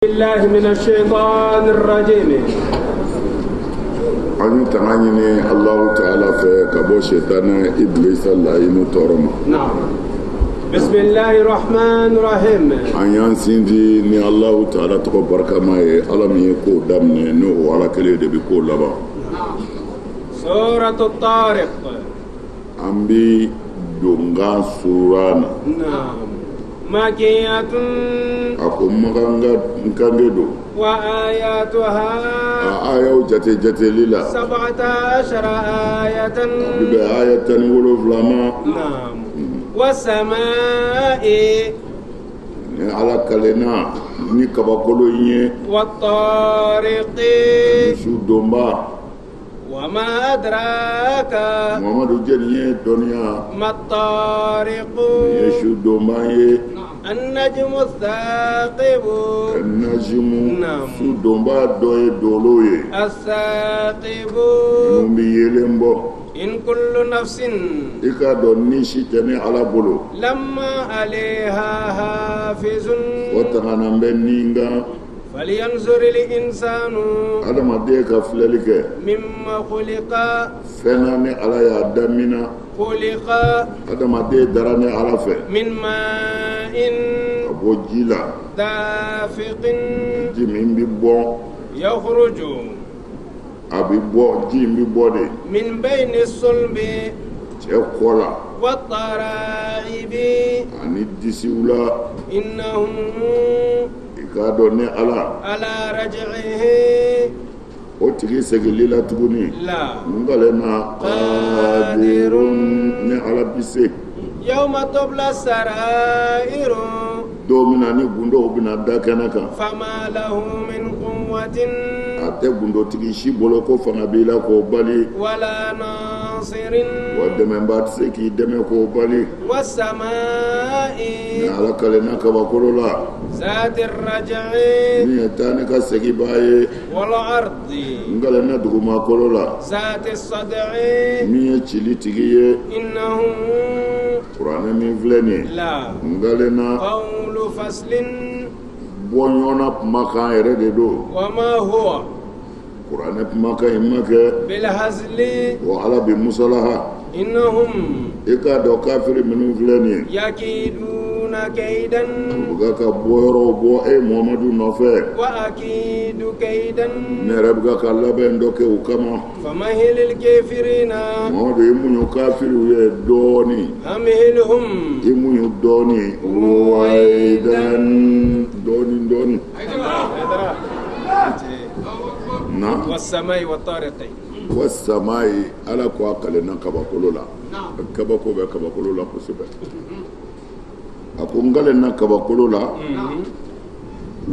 بالله من الشيطان الرجيم. أن تغني الله تعالى في كبو شيطان إبليس اللعين تورما. نعم. بسم الله الرحمن الرحيم. أن ينسيني ني الله تعالى تكبر كما ألم يكو دمني نو على كلي دبيكو لبا. سورة الطارق. أمبي دونغا سورانا. نعم. مكية. أكو مغانغا نكاندو. وآياتها آية جتي للا 17 آية. بآية ولو فلاما. نعم. والسماء على كلنا نكبكولو والطارق شو دومبا وما أدراك محمد جنيه الدنيا ما الطارق شو دومبا النجم الثاقب النجم نعم. شو دومبا دوي دولوي الثاقب نمبي يلمبو إن كل نفس إكادو نيشي تني على بلو لما عليها حافظ وتغنى بنينغا فلينظر الإنسان هذا ما ديك فلالك مما خلق فناني على يدمنا خلق هذا ما دي دراني على فه من ماء أبو جيلا دافق جيمين بيبون يخرج أبي بو جيم بيبودي من بين الصلب تيكولا والترائب أني ديسيولا إنهم إكادوني على رجعه أوتيكي سجليلا تبوني لا نغالنا قادر على بيسي يوم تبلى السرائر دومنا ني غوندو بنا داكنكا فما له من قوة ate gundo tigi shi bolo ko fana bila ko bali ولا ناصر wademe mbat se ki deme ko bali والسماء na ala kale na ka bakolola ذات الرجع ni etane ka segi baye والأرض ngale na duguma kolola ذات الصدع ni chili tigi ye إنهم qur'an mi vleni لا ngale na قول فصل bonyona maka ere de do وما هو qur'an maka imake بالهزل wa ala bi musalaha إنهم ika do kafiri minu vleni يكيدون كيدا buga ka boyoro bo e muhammadu nofe وأكيد كيدا nere buga ka laben do ke ukama فمهل الكافرين muhammadu imunyu kafiru ye doni أمهلهم imunyu doni waidan doni na والسماء والطارق wasamai ala ko akale na kabakolola kabako be kabakolola kusube akungale na kabakolola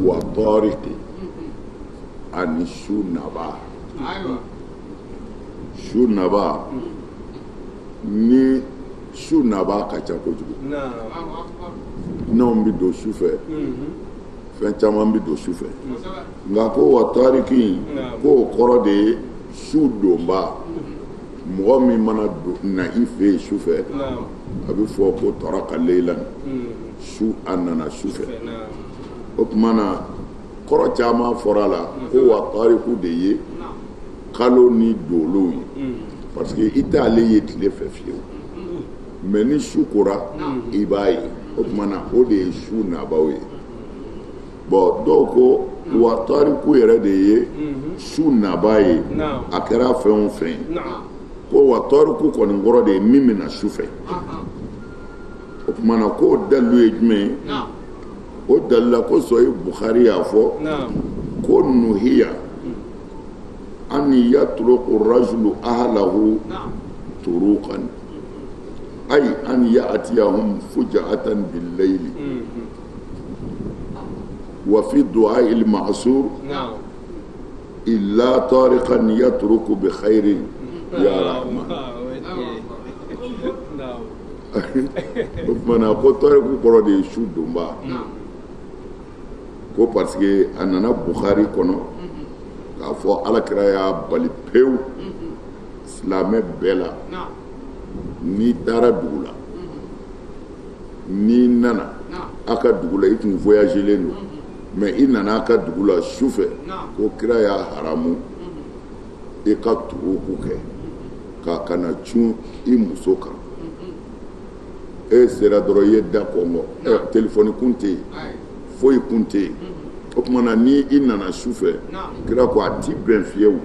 wa tariqi an shunaba shunaba ni shunaba ka ca kojugu n'anw bi don su fɛ fɛn caman bi don su fɛ nka ko wa tariki ko o kɔrɔ de ye su donba mɔgɔ min mana na i fɛ yen su fɛ a bɛ fɔ ko taraka leilan su a nana su fɛ o tuma na kɔrɔ caman fɔra la ko wa tariku de ye kalo ni dolow ye parce que i t'ale ye tile fɛ fiyewu mais ni su kora i b'a ye o tuma na o de ye su nabaw ye bon dɔw ko wa tariku yɛrɛ de ye su naba ye a kɛra fɛn o fɛn ko wa tariku kɔni kɔrɔ de ye min bɛna su fɛ o tuma na ko dalilu ye jumɛn ye o dalila ko sɔyi Bukhari y'a fɔ ko nuhiya an yatruku rajulu ahlahu turuqan ay an ya'tiyahum fuja'atan bil layli وفي الدعاء المعصور إلا طارقا يترك بخير يا رحمن mana ko tariku kɔrɔ de ye su donba ko parce que a nana Bukhari kɔnɔ k'a fɔ alakira y'a bali pewu silamɛ bɛɛ la n'i taara dugu la n'i nana a ka dugu la i tun voyagelen don mais i nana ka dugu la su fɛ ko kira y'a haramu i ka turuku kɛ ka kana cun i muso kan e sera dɔrɔn i ye da kɔngɔ telefɔni kun tɛ yen foyi kun tɛ yen o tuma na ni i nana su fɛ kira ko a ti bɛn fiyewu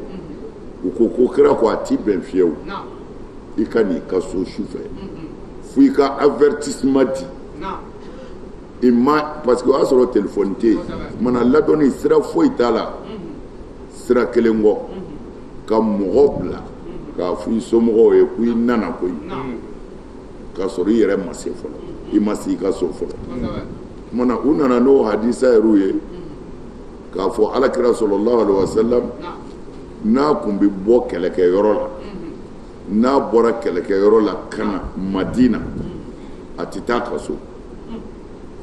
u ko kira ko a ti bɛn fiyewu i ka n'i ka so su fɛ fo i ka avertissement di i ma parce que o y'a sɔrɔ telefɔni tɛ yen mana ladɔnni sira foyi t'a la sira kelen kɔ ka mɔgɔ bila k'a fɔ i somɔgɔw ye ko i nana koyi k'a sɔrɔ i yɛrɛ ma se fɔlɔ i ma se i ka so fɔlɔ mana u nana n'o hadisa yɛrɛw ye k'a fɔ alakira sɔlɔlahu alaihi wa sallam n'a kun bɛ bɔ kɛlɛkɛyɔrɔ la n'a bɔra kɛlɛkɛyɔrɔ la ka na Madina a tɛ taa ka so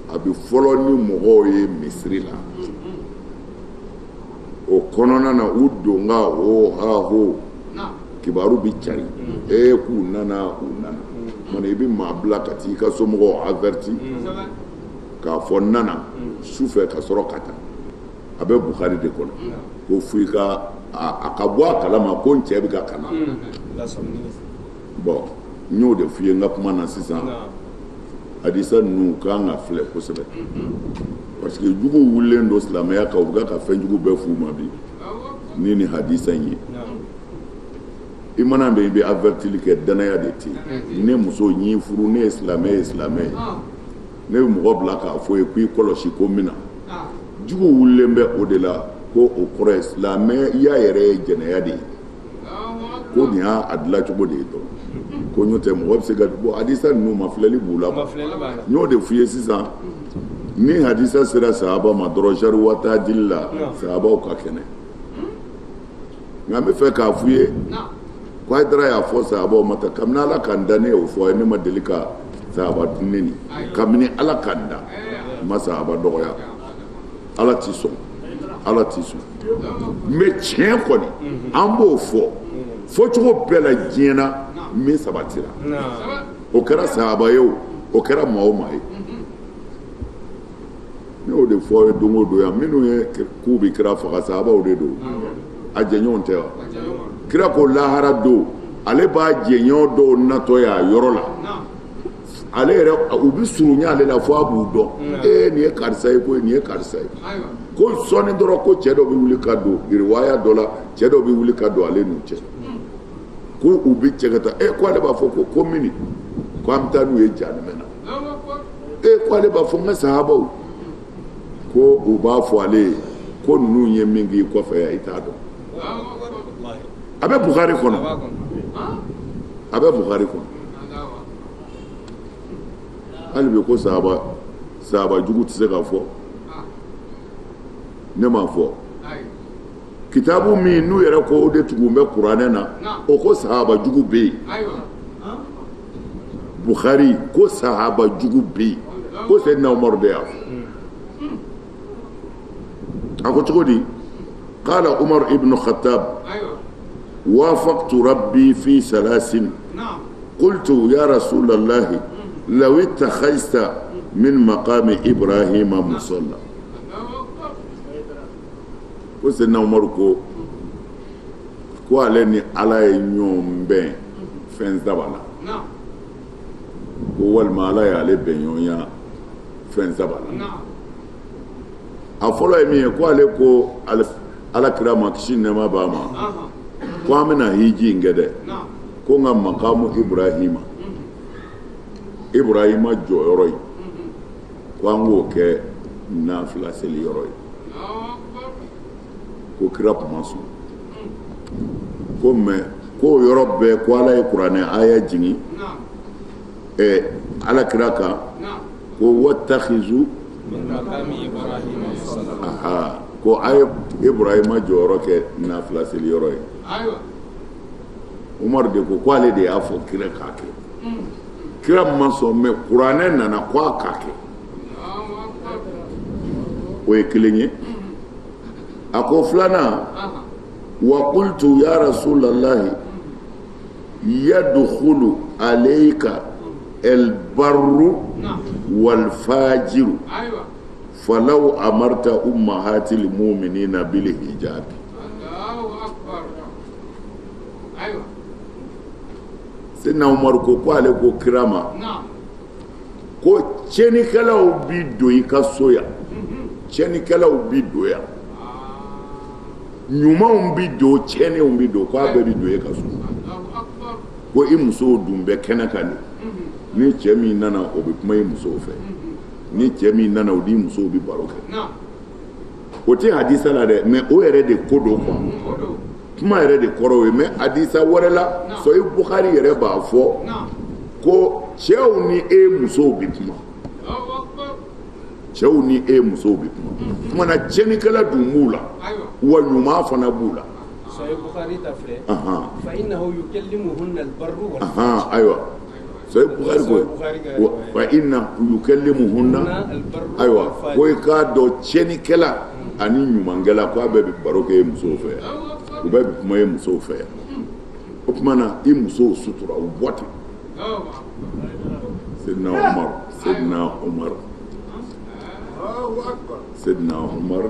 a bɛ fɔlɔ ni mɔgɔw ye misiri la o kɔnɔna na u donga ho ha ho kibaru bi cari k'u nana mana i bɛ maa bila ka t'i ka somɔgɔw averti k'a fɔ nana su fɛ ka sɔrɔ ka taa a bɛ Bukhari de kɔnɔ ko fo i ka a ka bɔ a kalama ko n cɛ bɛ ka kana bon n y'o de f'i ye n ka kuma na sisan hadisa ninnu kan ka filɛ kosɛbɛ parce que jugu wulilen don silamɛya kan u bɛ ka fɛn jugu bɛɛ f'u ma bi ni nin hadisa in ye i mana bɛ i bɛ avertili kɛ danaya de tɛ yen ne muso ɲi furu ne ye silamɛ ye ne bɛ mɔgɔ bila k'a fɔ ye k'i kɔlɔsi ko min na jugu wulilen bɛ o de la ko o kɔrɔ ye silamɛya yɛrɛ ye jɛnɛya de ye ko nin y'a dilan cogo de ye dɔrɔn ko ɲɔ tɛ mɔgɔ bɛ se ka bɔ hadisa ninnu ma filɛli b'u la n y'o de f'i ye sisan ni hadisa sera sahaba ma dɔrɔn jaruwata dili la sahabaw ka kɛnɛ nka n bɛ fɛ k'a f'i ye ko Hayidara y'a fɔ sahabaw ma ta kabini Ala ka n da ne y'o fɔ a ye ne ma deli ka sahaba neni kabini Ala ka n da n ma sahaba dɔgɔya Ala t'i sɔn mais tiɲɛ kɔni an b'o fɔ cogo bɛɛ la diɲɛ na min sabatira o kɛra sahaba ye o kɛra maa o maa ye ne y'o de fɔ ye don o don yan minnu ye k'u bɛ kira faga sahabaw de don a jɛɲɔgɔn tɛ wa kira ko lahara don ale b'a jɛɲɔgɔn dɔw natɔ ye a yɔrɔ la ale yɛrɛ u bɛ surunya ale la fo a b'u dɔn nin ye karisa ye koyi nin ye karisa ye ko sɔɔni dɔrɔn ko cɛ dɔ bɛ wuli ka don riwaya dɔ la cɛ dɔ bɛ wuli ka don ale n'u cɛ ko u bɛ cɛ ka taa ko ale b'a fɔ ko mini ko an bɛ taa n'u ye jahanama na ko ale b'a fɔ n ka sahabaw ko u b'a fɔ ale ye ko ninnu ye min k'i kɔfɛ yan i t'a dɔn a bɛ Bukhari kɔnɔ hali bi ko sahaba jugu tɛ se ka fɔ ne m'a fɔ kitabu min n'u yɛrɛ ko o de tugu bɛ kuranɛ na o ko sahaba jugu bɛ yen Bukhari ko sahaba jugu bɛ yen ko Sayyidina Umaru de y'a fɔ a ko cogo di qala Umar ibn Khattab وافقت ربي في ثلاث قلت يا رسول الله لو اتخذت من مقام إبراهيم مصلى ko Sayyidina Umaru ko ale ni Ala ye ɲɔgɔn bɛn fɛn saba la ko walima Ala y'ale bɛn ɲɔgɔnya fɛn saba la a fɔlɔ ye min ye ko ale ko Ala kira ma kisi nɛɛma b'a ma ko an bɛna hiji in kɛ dɛ ko n ka makamu Ibrahima jɔyɔrɔ ye ko an k'o kɛ nafila seli yɔrɔ ye ko kira kuma sɔn ko mais ko yɔrɔ bɛɛ ko Ala ye kuranɛ aya jigin Ala kira kan ko watakhizu ko a ye Ibrahima jɔyɔrɔ kɛ nafila seli yɔrɔ ye Umar de ko ale de y'a fɔ kira k'a kɛ kira ma sɔn mais kuranɛ nana ko a k'a kɛ o ye kelen ye a ko filanan wa qultu ya rasulallahi yadkhulu alayka albarru wal fajiru falau amarta ummahatil mu'minina bil hijab. Allahu akbar. Aywa. Sayyidina Umar ko ale ko kirama ko cɛnikɛlaw bi don i ka so yan, cɛnikɛlaw bi don yan, ɲumanw bi don, cɛniw bi don, ko a bɛɛ bi don e ka so. Ko i musow dun bɛ kɛnɛ kan de, ni cɛ min nana o bɛ kuma i musow fɛ, ni cɛ min nana o di musow bi baro kɛ. O tɛ hadisa la dɛ, mais o yɛrɛ de ko don quoi, kuma yɛrɛ de kɔrɔ o ye. Mais hadisa wɛrɛ la Sahih Bukhari yɛrɛ b'a fɔ ko cɛw ni e musow bi kuma, cɛw ni e musow bi kuma. Kuma na cɛnikɛla dun b'u la wa ɲuman fana b'u la. Sahih Bukhari ta filɛ, fa innahu yukallimuhunna al-barru wal fajr. Ayiwa, Sahih Bukhari ko fa innahu yukallimuhunna ayiwa ko i k'a dɔn cɛnikɛla ani ɲumankɛla ko a bɛɛ bi baro kɛ e musow fɛ yan, u bɛɛ bi kuma e musow fɛ yan. O tuma na i musow sutura u bɔ ten. Sayyidina Umar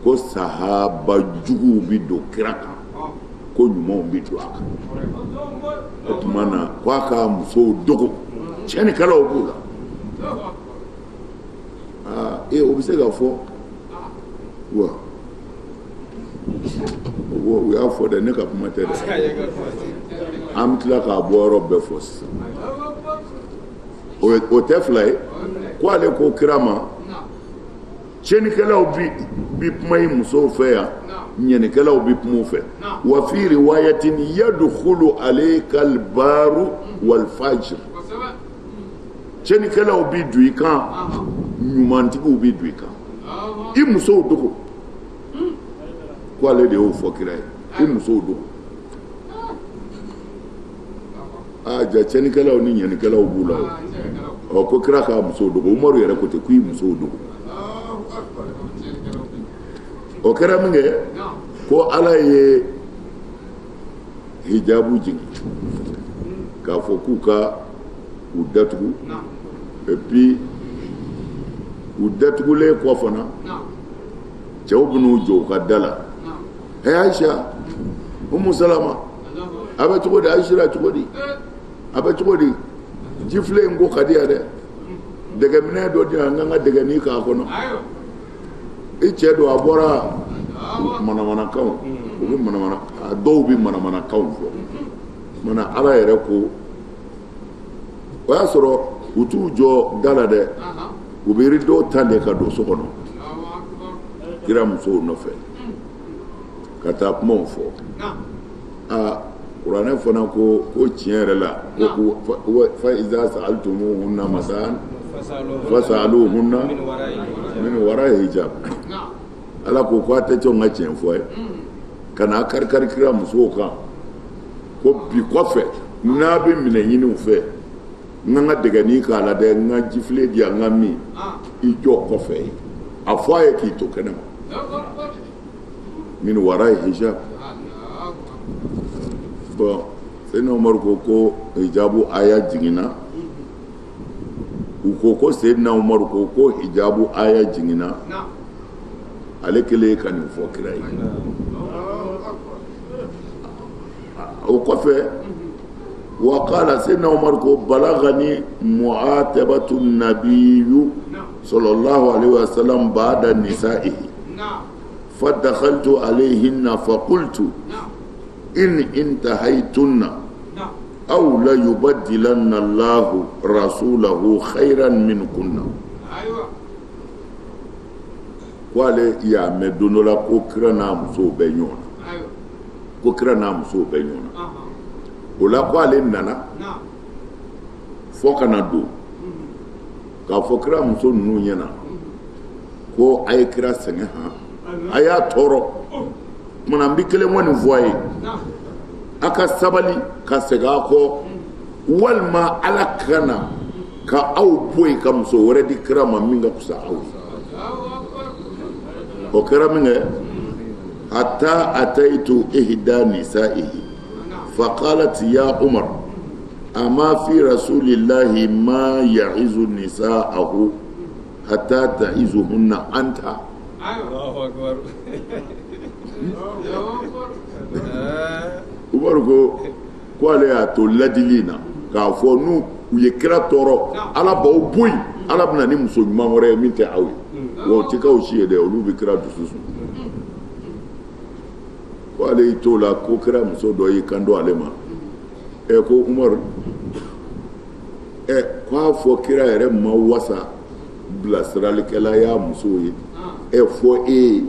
ko sahaba juguw bi don kira kan, ko ɲumanw bi don a kan. O tuma na ko a ka musow dogo, cɛnikɛlaw b'u la. O bɛ se ka fɔ wa u y'a fɔ dɛ, ne ka kuma tɛ dɛ, an bɛ tila k'a bɔ yɔrɔ bɛɛ fɔ sisan. O tɛ fila ye, ko ale ko kira ma cɛnikɛlaw bi kuma i musow fɛ yan, ɲɛnikɛlaw bi kuma u fɛ. Wa fi riwayatin yadkhulu alayka al-baru wal fajr, cɛnikɛlaw bi don i kan, ɲumantigiw bi don i kan. I musow dogo, ko ale de y'o fɔ kira ye, i musow dogo. Ja cɛnikɛlaw ni ɲɛnikɛlaw b'u la o. Ko kira k'a musow dogo, Umaru yɛrɛ ko ten, ko i musow dogo. O kɛra min kɛ, ko Ala ye hijabu jigin k'a fɔ k'u ka u datugu, et puis u datugulen kɔ fana cɛw bɛn'u jɔ u ka da la. Ayisa, Umu Salama, a bɛ cogo di? Ayisira cogo di? A bɛ cogo di? Jifile in ko ka di yan dɛ, dɛgɛminɛ dɔ di yan, n ka n ka dɛgɛnin k'a kɔnɔ. I cɛ don, a bɔra manamanakanw, u bɛ manamana, a dɔw bɛ manamanakanw fɔ. Mana Ala yɛrɛ ko o y'a sɔrɔ u t'u jɔ da la dɛ, u bɛ rideau tan de ka don so kɔnɔ, kira musow nɔfɛ ka taa kumaw fɔ. Kuranɛ fana ko tiɲɛ yɛrɛ la ko fa iza sa'altumuhunna mata'an fas'aluhunna min wara'i hijab. Ala ko a tɛ cɛw ka tiɲɛ fɔ ye, ka n'a kari-kari kira musow kan, ko bi kɔfɛ n'a bɛ minɛ ɲini u fɛ, n ka n ka dɛgɛnin k'a la dɛ, n ka jifile di yan, n ka min, i jɔ kɔfɛ ye, a fɔ a ye k'i to kɛnɛma. Min wara'i hijab. Bon, Sayyidina Umar ko hijabu aya jiginna, u ko Sayyidina Umar ko hijabu aya jiginna, ale kelen ka nin fɔ kira ye. O kɔfɛ wa qala Sayyidina Umar ko balagani mu'atabatu nabiyyu sallallahu alaihi wasallam ba'da nisa'ihi fadakhaltu alayhinna faqultu in intahaytunna aw la yubaddilanna Allahu rasulahu khayran minkunna. Ko ale y'a mɛn don dɔ la ko kira n'a musow bɛ ɲɔgɔn na, ko kira n'a musow bɛ ɲɔgɔn na. O la ko ale nana fɔ ka na don k'a fɔ kira muso ninnu ɲɛna ko a ye kira sɛgɛn han, a y'a tɔɔrɔ. Mana n bɛ kelen kɔni fɔ a ye, a ka sabali ka segin a kɔ, walima Ala kana ka aw bɔ yen ka muso wɛrɛ di kira ma min ka fisa aw ye. O kɛra min kɛ, hatta ataitu ihda nisa'ihi faqalat ya Umar ama fi rasulillahi ma ya'izu nisa'ahu hatta ta'izuhunna anta. Allahu akbar. Umaru ko ale y'a to ladili na k'a fɔ n'u u ye kira tɔɔrɔ ala b'aw bɔ yen ala bɛna ni muso ɲuman wɛrɛ ye min tɛ aw ye wa o tɛ k'aw si ye dɛ olu bɛ kira dusu sun ko ale y'i t'o la ko kira muso dɔ y'i kan don ale ma ko Umaru k'a fɔ kira yɛrɛ ma wasa bilasiralikɛla y'a muso ye fɔ e ye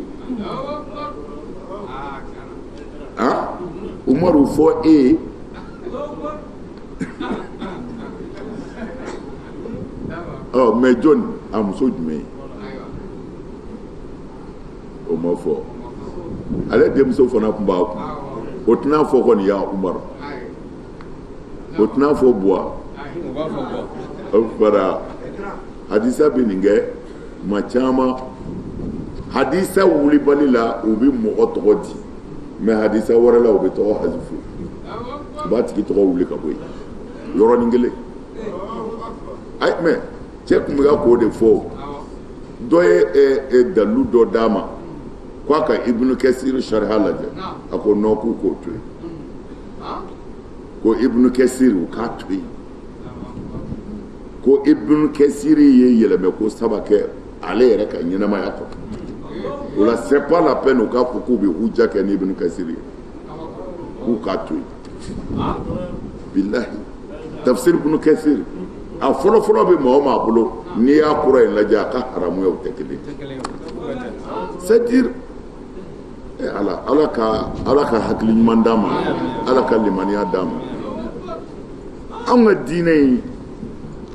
Umaru fɔ e ye mais jɔnni a muso jumɛn ye o ma fɔ ale denmuso fana tun b'a kun o tɛna fɔ kɔni ya Umaru o tɛna fɔ buwa o fara hadisa bɛ nin kɛ ma caman hadisa wulibali la u bɛ mɔgɔ tɔgɔ di mais hadisa wɛrɛ la u bɛ tɔgɔ hasifu u b'a tigi tɔgɔ wuli ka bɔ yen yɔrɔnin kelen ayi mais cɛ tun bɛ ka k'o de fɔ dɔ ye dalilu dɔ d'a ma k'a ka Ibnu Kasir sariha lajɛ a ko non k'u k'o to yen ko Ibnu Kasir u k'a to yen ko Ibnu Kasir ye yɛlɛmɛ ko saba kɛ ale yɛrɛ ka ɲɛnamaya kɔnɔ o la c'est pas la peine u k'a fɔ k'u bɛ hujja kɛ ni Ibnu Kasir ye k'u k'a to yen bilahi tafsir Ibnu Kasir a fɔlɔfɔlɔ bɛ maa o maa bolo n'i y'a kura in lajɛ a ka haramuyaw tɛ kelen c'est dire ala ka hakili ɲuman d'a ma ala ka limaniya d'a ma anw ka diinɛ in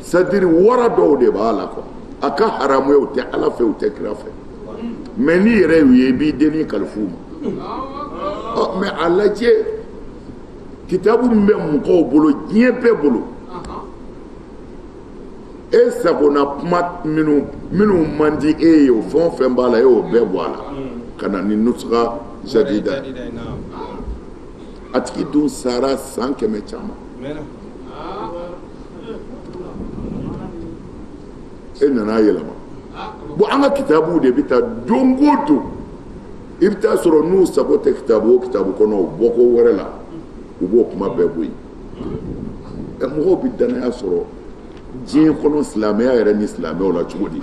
c'est dire wara dɔw de b'a la quoi a ka haramuyaw tɛ ala fɛ u tɛ kira fɛ mais n'i yɛrɛ y'u ye i b'i denni kalifu ma mais a lajɛ kitabu min bɛ mɔgɔw bolo diɲɛ bɛɛ bolo e sagona kuma minnu man di e ye o fɛn o fɛn b'a la e y'o bɛɛ bɔ a la ka na ni nusra jadida a tigi dun sara san 100 caman e nana yɛlɛma bon an ka kitabu de bɛ taa don o don i bɛ taa sɔrɔ n'u sago tɛ kitabu o kitabu kɔnɔ o bɔko wɛrɛ la u b'o kuma bɛɛ bɔ yen mɔgɔw bɛ danaya sɔrɔ diɲɛ kɔnɔ silamɛya yɛrɛ ni silamɛw la cogo di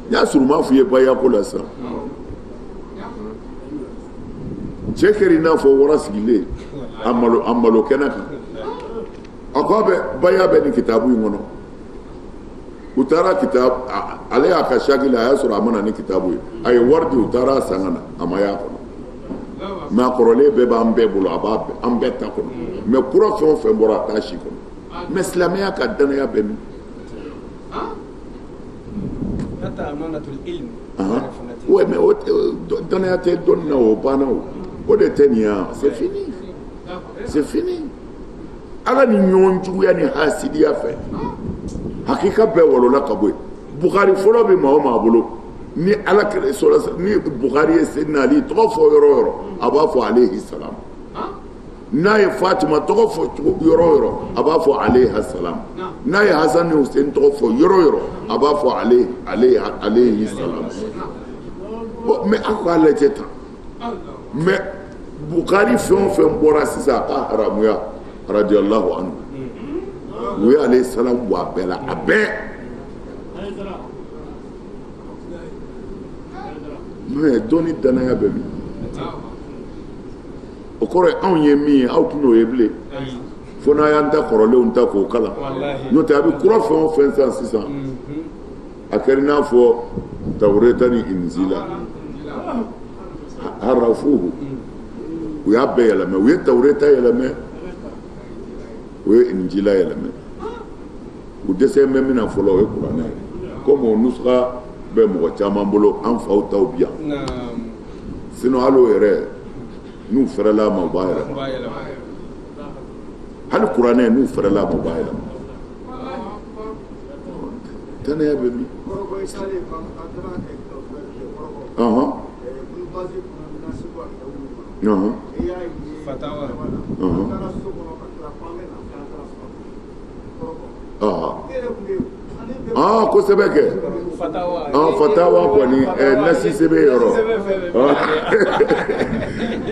n y'a sɔrɔ n m'a fɔ i ye bayako la sisan cɛ kɛra i n'a fɔ wara sigilen a malo kɛnɛ kan a ko baya bɛ nin kitabu in kɔnɔ u taara kitabu ale y'a ka saki la a y'a sɔrɔ a mana ni kitabu ye a ye wari di u taara a san ka na a ma y'a kɔnɔ mais a kɔrɔlen bɛɛ b'an bɛɛ bolo an bɛɛ ta kɔnɔ mais kura fɛn o fɛn bɔra a t'a si kɔnɔ mais silamɛya ka danaya bɛ min ouais mais danaya tɛ dɔnni na o banna o de tɛ nin ye c'est fini ala ni ɲɔgɔn juguya ni hasidiya fɛ hakika bɛɛ wolola ka bɔ yen Bukhari fɔlɔ bɛ maa o maa bolo ni ala kɛlɛ sɔrɔ ni Bukhari ye Sayyidina Ali tɔgɔ fɔ yɔrɔ o yɔrɔ a b'a fɔ alayhi salam n'a ye Fatima tɔgɔ fɔ yɔrɔ o yɔrɔ a b'a fɔ alayhi salam n'a ye Hasan ni Hussein tɔgɔ fɔ yɔrɔ o yɔrɔ a b'a fɔ alayhi salam mais a ko a lajɛ tan mais Bukhari fɛn o fɛn bɔra sisan a ka haramuya radiyallahu anhu u ye alayhi salam bɔ a bɛɛ la a bɛɛ mais dɔnni danaya bɛ min o kɔrɔ ye anw ye min ye aw tun n'o ye bilen fo n'a y'an ta kɔrɔlenw ta k'o kalan n'o tɛ a bɛ kura fɛn o fɛn san sisan a kɛra i n'a fɔ Tawureta ni Injila harafuhu u y'a bɛɛ yɛlɛmɛ u ye Tawureta yɛlɛmɛ u ye Injila yɛlɛmɛ u dɛsɛ bɛ min na fɔlɔ o ye kuranɛ ye komi o nuska bɛ mɔgɔ caman bolo an faw taw bi yan sinon hali o yɛrɛ n'u fɛrɛla ma u b'a yɛlɛma hali kuranɛ n'u fɛrɛla ma u b'a yɛlɛma danaya bɛ min ko sɛbɛ kɛ fatawa kɔni nasi sɛbɛ yɔrɔ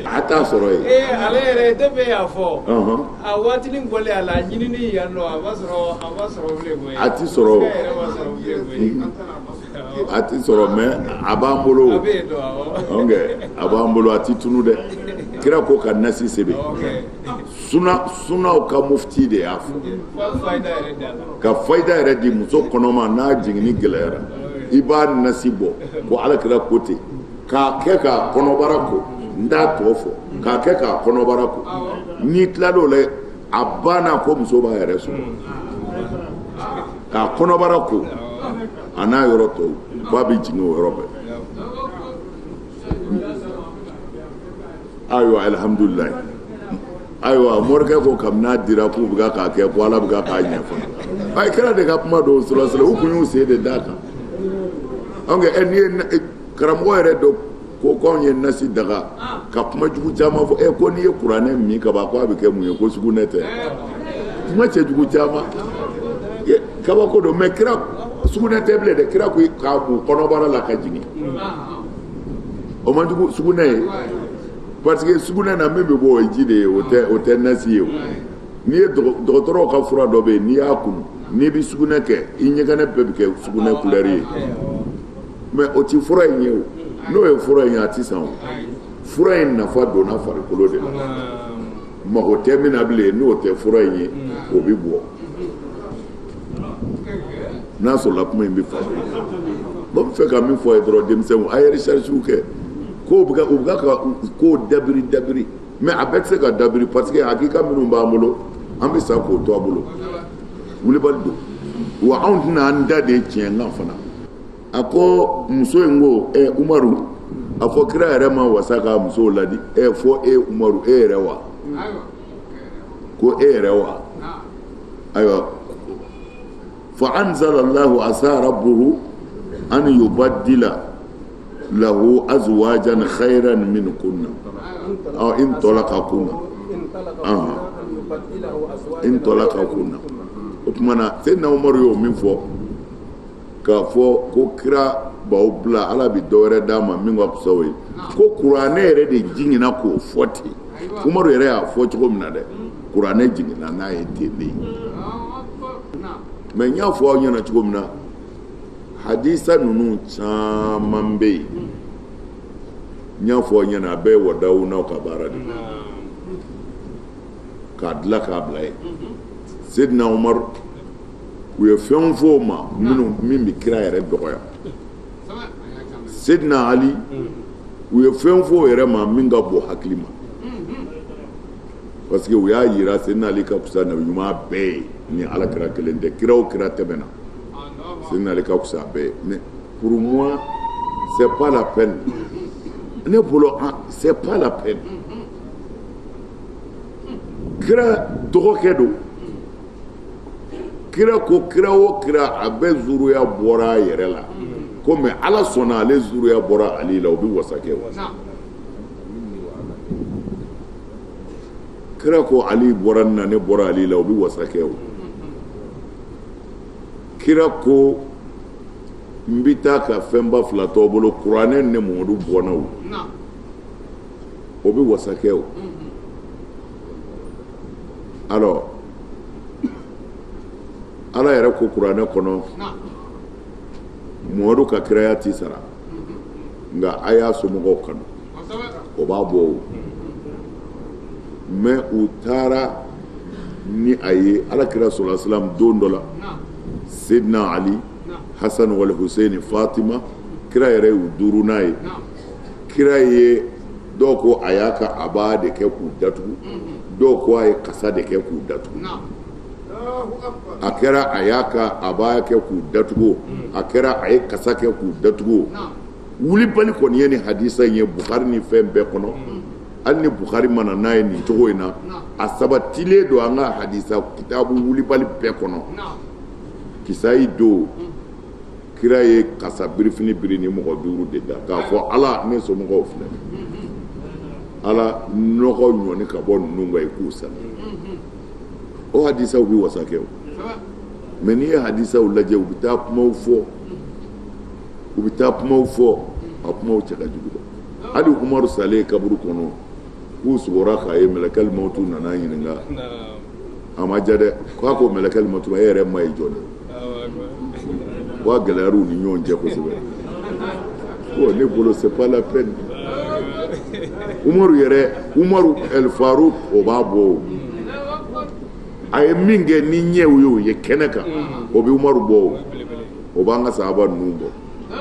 a t'a sɔrɔ yen ale yɛrɛ depuis y'a fɔ a waatinin bɔlen a la a ɲinini yan nɔ a ma sɔrɔ bilen koyi a ti sɔrɔ a ti sɔrɔ mais a b'an bolo a b'an bolo a ti tunu dɛ kira ko ka nasi sɛbɛ sunaw ka mufti de y'a fɔ ka fayida yɛrɛ di muso kɔnɔma n'a jiginni gɛlɛyara i b'a nasi bɔ ko alakira ko ten k'a kɛ k'a kɔnɔbara ko n t'a tɔ fɔ k'a kɛ k'a kɔnɔbara ko n'i tilal'o la a banna ko muso b'a yɛrɛ sɔrɔ k'a kɔnɔbara ko a n'a yɔrɔ tɔw k'a bɛ jigin o yɔrɔ bɛɛ ayiwa alhamdulilayi ayiwa morikɛ ko kabini n'a dira k'u bɛ k'a kɛ ko ala bɛ k'a ɲɛ fana ayi kɛra de ka kuma dɔw sɔrɔ u kun y'u sen de d'a kan anw kɛ n'i ye karamɔgɔ yɛrɛ dɔ ko k'anw ye nasi daga ka kuma jugu caman fɔ ko n'i ye kuranɛ min ka ban ko a bɛ kɛ mun ye ko sugunɛ tɛ kuma cɛ jugu caman kabako don mais kira sugunɛ tɛ bilen dɛ kira ko k'a mun kɔnɔbara la ka jigin o man jugu sugunɛ ye parce que sugunɛ na min bɛ bɔ o ye ji de ye o tɛ nasi ye o n'i ye dɔgɔtɔrɔw ka fura dɔ bɛ yen n'i y'a kunu n'i bɛ sugunɛ kɛ i ɲɛgɛnɛ bɛɛ bɛ kɛ sugunɛ couleur ye mais o ti fura in ye o n'o ye fura in ye a ti san o fura in nafa donna farikolo de la mago tɛ min na bilen n'o tɛ fura in ye o bɛ bɔ n'a sɔrɔla kuma in bɛ faamu bon n bɛ fɛ ka min fɔ a ye dɔrɔn denmisɛnw a ye recherche kɛ ko u bɛ ka ko dabiri mais a bɛɛ tɛ se ka dabiri parce que hakika minnu b'an bolo an bɛ sa k'o to a bolo wulibali don wa anw tɛna an da de tiɲɛ nka fana a ko muso in ko Umaru a fɔ kira yɛrɛ ma wasa ka musow ladi fɔ Umaru yɛrɛ wa ko yɛrɛ wa ayiwa fa anzalallahu asa rabbuhu an yubaddila lahu azwajan khayran min kunna in talaqakunna o tuma na Seydina Umaru y'o min fɔ k'a fɔ ko kira b'aw bila ala bɛ dɔwɛrɛ d'a ma min ka fisa o ye ko kuranɛ yɛrɛ de jiginna k'o fɔ ten Umaru yɛrɛ y'a fɔ cogo min na dɛ kuranɛ jiginna n'a ye ten de mais n y'a fɔ aw ɲɛna cogo min na hadisa ninnu caman bɛ yen n y'a fɔ aw ɲɛna a bɛɛ ye wadawu n'aw ka baara de k'a dilan k'a bila yen Seydina Umaru u ye fɛn fɔ o ma min bɛ kira yɛrɛ dɔgɔya Seydina Ali u ye fɛn fɔ o yɛrɛ ma min ka bon hakili ma parce que u y'a yira Seydina Ali ka fisa nabi ɲuman bɛɛ ye ni alakira kelen tɛ kira o kira tɛmɛna Seydina Ali ka fisa bɛɛ ye mais pour moi c'est pas la peine ne bolo c'est pas la peine kira dɔgɔkɛ don kira ko kira o kira a bɛɛ zuruya bɔra a yɛrɛ la ko mais ala sɔnna ale zuruya bɔra ale la o bɛ wasa kɛ wa kira ko ali bɔra nin na ne bɔra ale la o bɛ wasa kɛ o kira ko n bɛ taa ka fɛnba fila t'aw bolo kuranɛ ne Mamadu bɔnna o bɛ wasa kɛ o alors ala yɛrɛ ko kuranɛ kɔnɔ Mamadu ka kiraya t'i sara nka a y'a somɔgɔw kanu o b'a bɔ o mais u taara ni a ye alakira sallallahu alaihi wasallam don dɔ la Seydina Ali Hasan wal Hussein Fatima kira yɛrɛ y'u duuru n'a ye kira ye dɔw ko a y'a ka aba de kɛ k'u datugu dɔw ko a ye kasa de kɛ k'u datugu a kɛra a y'a ka aba kɛ k'u datugu a kɛra a ye kasa kɛ k'u datugu wulibali kɔni ye ni hadisa in ye Bukhari ni fɛn bɛɛ kɔnɔ hali ni Bukhari mana n'a ye nin cogo in na a sabatilen don an ka hadisa kitabu wulibali bɛɛ kɔnɔ kisayi don kira ye kasa birifini biri ni mɔgɔ duuru de da k'a fɔ ala ne somɔgɔw filɛ ala nɔgɔ ɲɔni ka bɔ ninnu kan i k'u sani o hadisaw bɛ wasa kɛ o mais n'i ye hadisaw lajɛ u bɛ taa kumaw fɔ a kumaw cɛ ka jugu dɛ hali umaru salen kaburu kɔnɔ k'u sugora k'a ye mɛlɛkɛl mawtu nana ɲininka a ma diya dɛ k'a ko mɛlɛkɛl mawtu e yɛrɛ ma ye jɔn wa gɛlɛyara u ni ɲɔgɔn cɛ kosɛbɛ ne bolo c'est pas la peine umaru el Farouk o b'a bɔ a ye min kɛ ni ɲɛw ye o ye kɛnɛ kan o bɛ umaru bɔ o b'an ka sahaba ninnu bɔ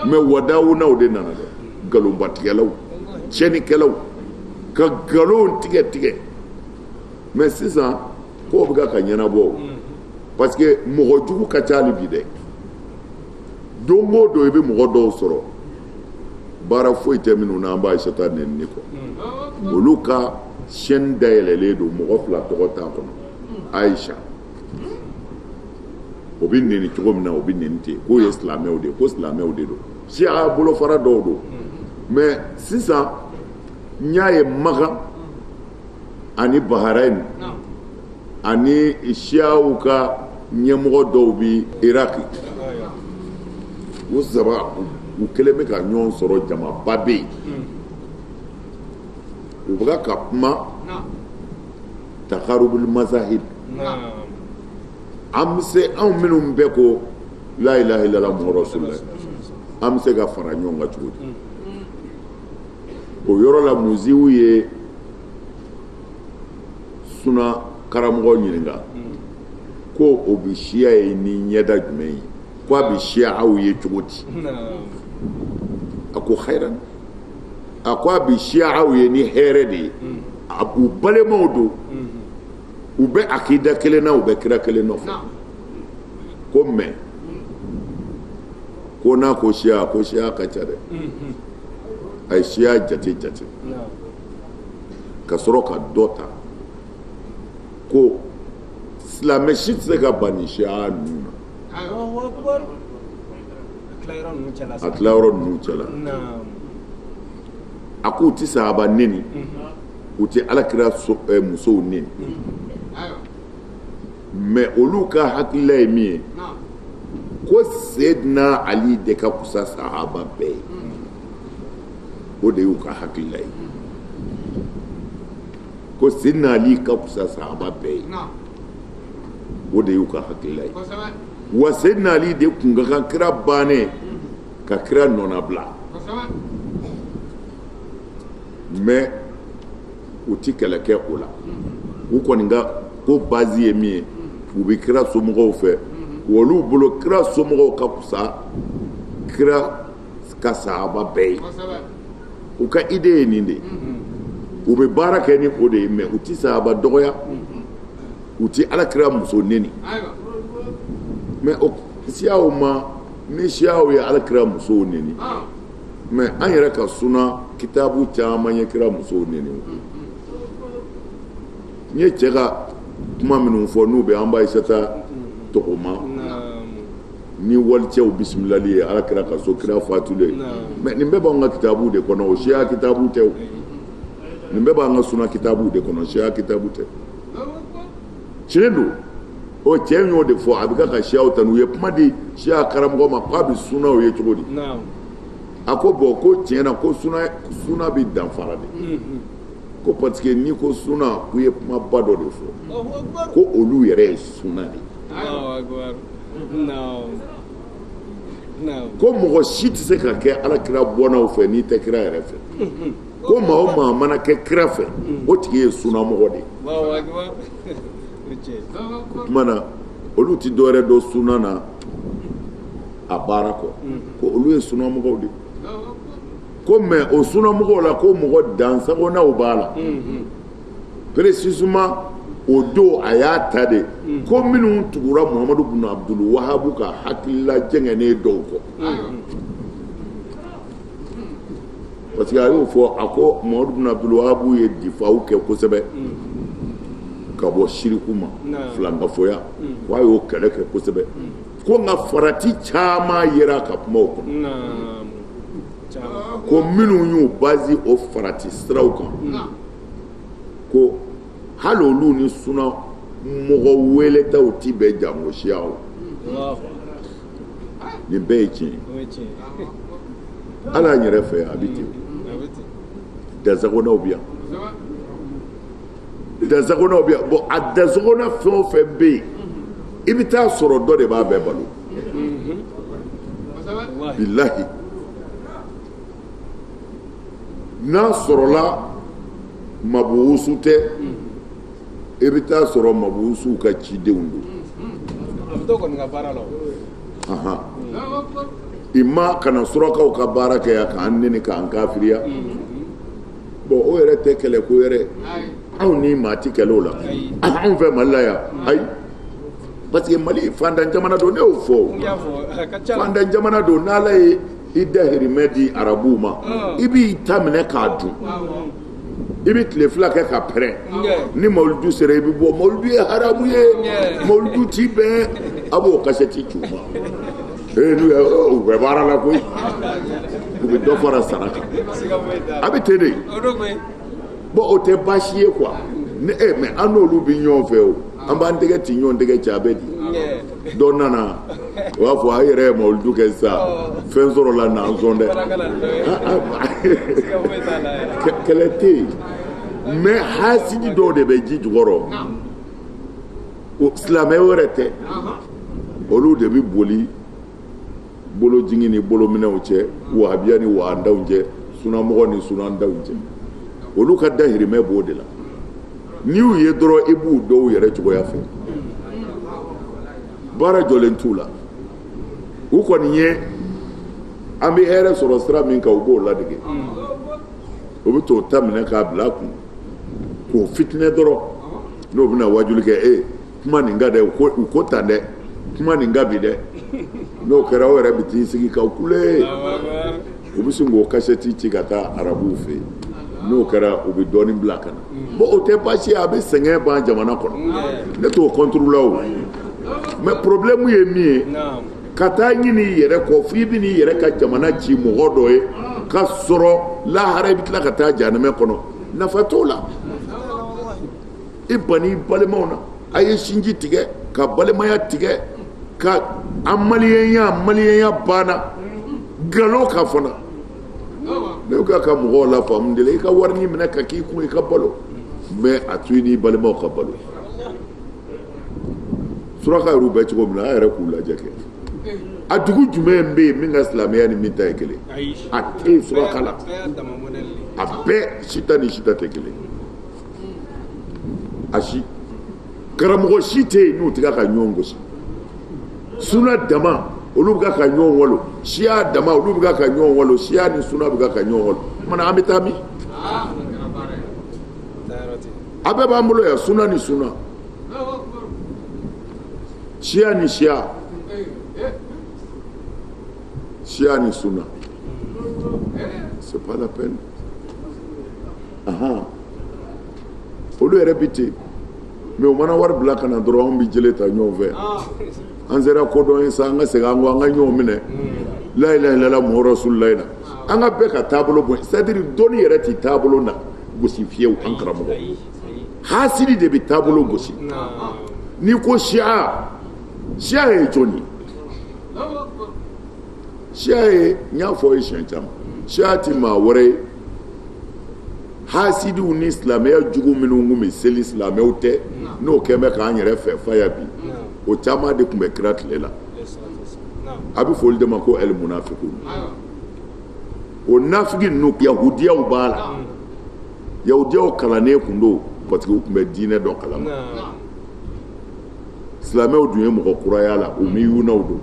mais wadawunaw de nana dɛ nkalonbatigɛlaw tiɲɛnikɛlaw ka nkalon tigɛ mais sisan k'o bɛ ka ɲɛnabɔ parce que mɔgɔ jugu ka ca hali bi dɛ don o don i bɛ mɔgɔ dɔw sɔrɔ baara foyi tɛ minnu na an b'a Aïssata nɛni kɔ olu ka chaîne dayɛlɛlen don mɔgɔ 2 tɔgɔ t'a kɔnɔ Aïcha o bɛ nɛni cogo min na o bɛ nɛni ten k'o ye silamɛw de ye ko silamɛw de don siya bolofara dɔw don mais sisan n y'a ye Makan ani Bahrain ani siyaw ka ɲɛmɔgɔ dɔw bɛ Iraki o saba u kelen bɛ ka ɲɔgɔn sɔrɔ jamaba bɛ yen u bɛ ka kuma takarubul mazahib an bɛ se anw minnu bɛɛ ko la ilaha illallah muhamadu rasulullah an bɛ se ka fara ɲɔgɔn kan cogo di o yɔrɔ la muziw ye suna karamɔgɔ ɲininka ko o bɛ siya ye ni ɲɛda jumɛn ye ko a bɛ siya aw ye cogo di a ko khairan a ko a bɛ siya aw ye ni hɛrɛ de ye u balimaw don u bɛ akida kelen na u bɛ kira kelen nɔfɛ ko mais ko n'a ko siya ka ca dɛ a ye siya jate ka sɔrɔ ka dɔ ta ko silamɛ si tɛ se ka ban ni siya ninnu na a tilayɔrɔ ninnu cɛla a ko u tɛ sahaba neni u tɛ alakira musow neni mais olu ka hakilila ye min ye ko Seydina Ali de ka kusa sahaba bɛɛ ye o de y'u ka hakilila ye ko Seydina Ali ka kusa sahaba bɛɛ ye o de y'u ka hakilila ye wa Seydina Ali de kun ka kan kira bannen ka kira nɔnabila mais u ti kɛlɛ kɛ o la u kɔni ka ko base ye min ye u bɛ kira somɔgɔw fɛ olu bolo kira somɔgɔw ka kusa kira ka sahaba bɛɛ ye u ka idée ye nin de u bɛ baara kɛ ni o de ye mais u ti sahaba dɔgɔya u ti alakira muso neni mais o siyaw ma ni siyaw ye alakira musow neni mais an yɛrɛ ka suna kitabu caman ye kira musow neni n ye cɛ ka kuma minnu fɔ n'u bɛ an b'a Aïssata tɔgɔma ni walicɛw bisimilali ye alakira ka so kira fatulen mais nin bɛɛ b'an ka kitabu de kɔnɔ o siya kitabu tɛ o nin bɛɛ b'an ka suna kitabu de kɔnɔ siya kitabu tɛ tiɲɛ don o cɛ y'o de fɔ a bɛ ka siyaw tanu u ye kuma di siya karamɔgɔ ma k'a bɛ sunaw ye cogo di a ko bon ko tiɲɛ na ko suna bɛ danfara de ko parce que n'i ko suna k'u ye kumaba dɔ de fɔ ko olu yɛrɛ ye suna de ko mɔgɔ si tɛ se ka kɛ alakira bɔnnaw fɛ n'i tɛ kira yɛrɛ fɛ ko maa o maa mana kɛ kira fɛ o tigi ye sunamɔgɔ de ye o tuma na olu tɛ dɔwɛrɛ dɔn suna na a baara kɔ ko olu ye sunamɔgɔw de ko mais o sunamɔgɔw la ko mɔgɔ dansagonaw b'a la précisément o don a y'a ta de ko minnu tugura Muhamadu bin Abdul Wahabu ka hakilila jɛngɛnen dɔw kɔ parce que a y'o fɔ a ko Muhamadu bin Abdul Wahabu ye difaw kɛ kosɛbɛ ka bɔ shiriku ma filankafoya wa y'o kɛlɛ kɛ kosɛbɛ ko nka farati caman yera ka kuma o kɔnɔ ko minnu y'u base o farati siraw kan ko hali olu ni suna mɔgɔ weletaw ti bɛn jango siyaw nin bɛɛ ye tiɲɛ ala yɛrɛ fɛ a bɛ ten dansagɔnnaw bɛ yan dansagɔnnaw bɛ yan bon a dansagɔnna fɛn o fɛn bɛ yen i bɛ taa sɔrɔ dɔ de b'a bɛɛ balo bilahi n'a sɔrɔla mabuwusu tɛ i bɛ taa sɔrɔ mabuwusuw ka cidenw don i ma kana surakaw ka baara kɛ yan k'an nɛni k'an kafiriya bon o yɛrɛ tɛ kɛlɛ ko yɛrɛ anw ni maa ti kɛlɛ o la anw fɛ Mali la yan ayi parce que Mali fantan jamana don ne y'o fɔ fantan jamana don n'Ala ye i dahirimɛ di arabuw ma i b'i ta minɛ k'a dun i bɛ tile fila kɛ ka pɛrɛn ni mawuludu sera i bɛ bɔ mawuludu ye haramu ye mawuludu ti bɛn a b'o kasɛti ci u ma u bɛ baara la koyi u bɛ dɔ fara sara kan a bɛ ten de bon o tɛ baasi ye quoi mais an n'olu bɛ ɲɔgɔn fɛ o an b'an tɛgɛ ci ɲɔgɔn tɛgɛ ci a bɛ di dɔ nana o b'a fɔ a yɛrɛ ye mawuludu kɛ sisan fɛn sɔrɔla n'an sɔn dɛ kɛlɛ tɛ yen mais hasidi dɔw de bɛ ji jukɔrɔ o silamɛ wɛrɛ tɛ olu de bɛ boli bolojigin ni bolominɛw cɛ wahabiya ni wahandaw cɛ sunamɔgɔ ni sunandaw cɛ olu ka dahirimɛ b'o de la n'i y'u ye dɔrɔn i b'u dɔw yɛrɛ cogoya fɛ baara jɔlen t'u la u kɔni ye an bɛ hɛrɛ sɔrɔ sira min kan u b'o ladege o bɛ t'o ta minɛ k'a bila a kun k'o fitinɛ dɔrɔn n'o bɛna wajuli kɛ kuma nin ka dɛ u ko tan dɛ kuma nin ka bi dɛ n'o kɛra o yɛrɛ bɛ t'i sigi k'aw kule u bɛ sin k'o kasɛti ci ka taa arabuw fɛ yen n'o kɛra u bɛ dɔɔnin bila ka na bon o tɛ baasi ye a bɛ sɛgɛn ban jamana kɔnɔ ne t'o contre la o mais problème ye min ye ka taa ɲini i yɛrɛ kɔ f'i bɛ n'i yɛrɛ ka jamana ci mɔgɔ dɔ ye ka sɔrɔ lahara i bɛ tila ka taa jahanɛmɛ kɔnɔ nafa t'o la i bani balimaw na a ye sinji tigɛ ka balimaya tigɛ ka a maliyɛnya banna nkalon ka fana ne ka mɔgɔw la faamu de la i ka warini minɛ ka k'i kun i ka balo mais a to i n'i balimaw ka balo suraka yɛrɛ bɛ cogo min na a yɛrɛ k'u lajɛ kɛ a dugu jumɛn bɛ yen min ka silamɛya ni min ta ye kelen a tɛ yen suraka la a bɛɛ sita ni sita tɛ kelen a si karamɔgɔ si tɛ yen n'u tɛ ka ɲɔgɔn gosi suna dama olu bɛ ka ɲɔgɔn walo siya dama olu bɛ ka ɲɔgɔn walo siya ni suna bɛ ka ɲɔgɔn walo mana an bɛ taa min a bɛɛ b'an bolo yan suna ni suna siya ni siya siya ni suna c'est pas la peine olu yɛrɛ bi ten mais o mana wari bila ka na dɔrɔn anw bɛ jele ta ɲɔgɔn fɛ an sera kodɔn ye sa an ka segin an kɔ an ka ɲɔgɔn minɛ la ilaha illallah muhamadu rasulullah an ka bɛɛ ka taabolo bɔ c'est à dire dɔnni yɛrɛ tɛ taabolo na gosi fiyewu an karamɔgɔ hasidi de bɛ taabolo gosi n'i ko siya ye jɔnni siya ye n y'a fɔ ye siɲɛ caman siya tɛ maa wɛrɛ ye hasidiw ni silamɛya jugu minnu kun bɛ seli silamɛw tɛ n'o kɛn bɛ k'an yɛrɛ fɛ faya bi o caman de tun bɛ kira tile la a bɛ fɔ olu de ma ko el munafikun o nafigi ninnu yahudiyaw b'a la yahudiyaw kalannen kun don parce que u tun bɛ diinɛ dɔ kalama silamɛw dun ye mɔgɔ kuraya la u miyunaw don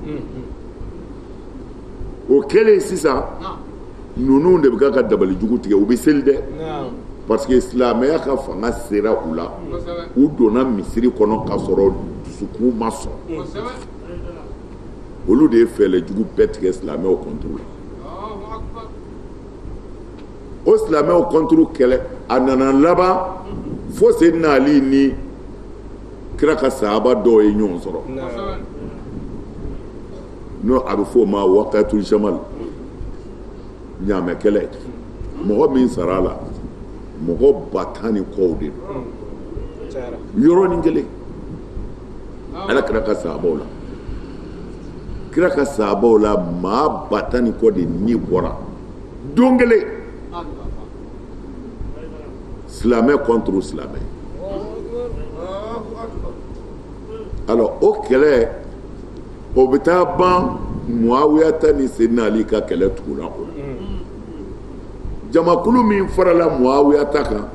o kɛlen sisan ninnu de bɛ ka dabali jugu tigɛ u bɛ seli dɛ parce que silamɛya ka fanga sera u la u donna misiri kɔnɔ ka sɔrɔ dusukun ma sɔn olu de ye fɛɛrɛ jugu bɛɛ tigɛ silamɛw contre la o silamɛw contre kɛlɛ a nana laban fo Seydina Ali ni kira ka sahaba dɔw ye ɲɔgɔn sɔrɔ n'o a bɛ fɔ o ma waqatul jamal ɲaamɛ kɛlɛ mɔgɔ min sara la mɔgɔ 10,000 ni kɔw de don yɔrɔnin kelen ala kira ka sahabaw la kira ka sahabaw la maa 10 kɔ de ni bɔra don kelen silamɛ contre silamɛ. Alors o kɛlɛ o bɛ taa ban Muawiya ta ni Seydina Ali ka kɛlɛ tugura o la. Jamakulu min farala Muawiya ta kan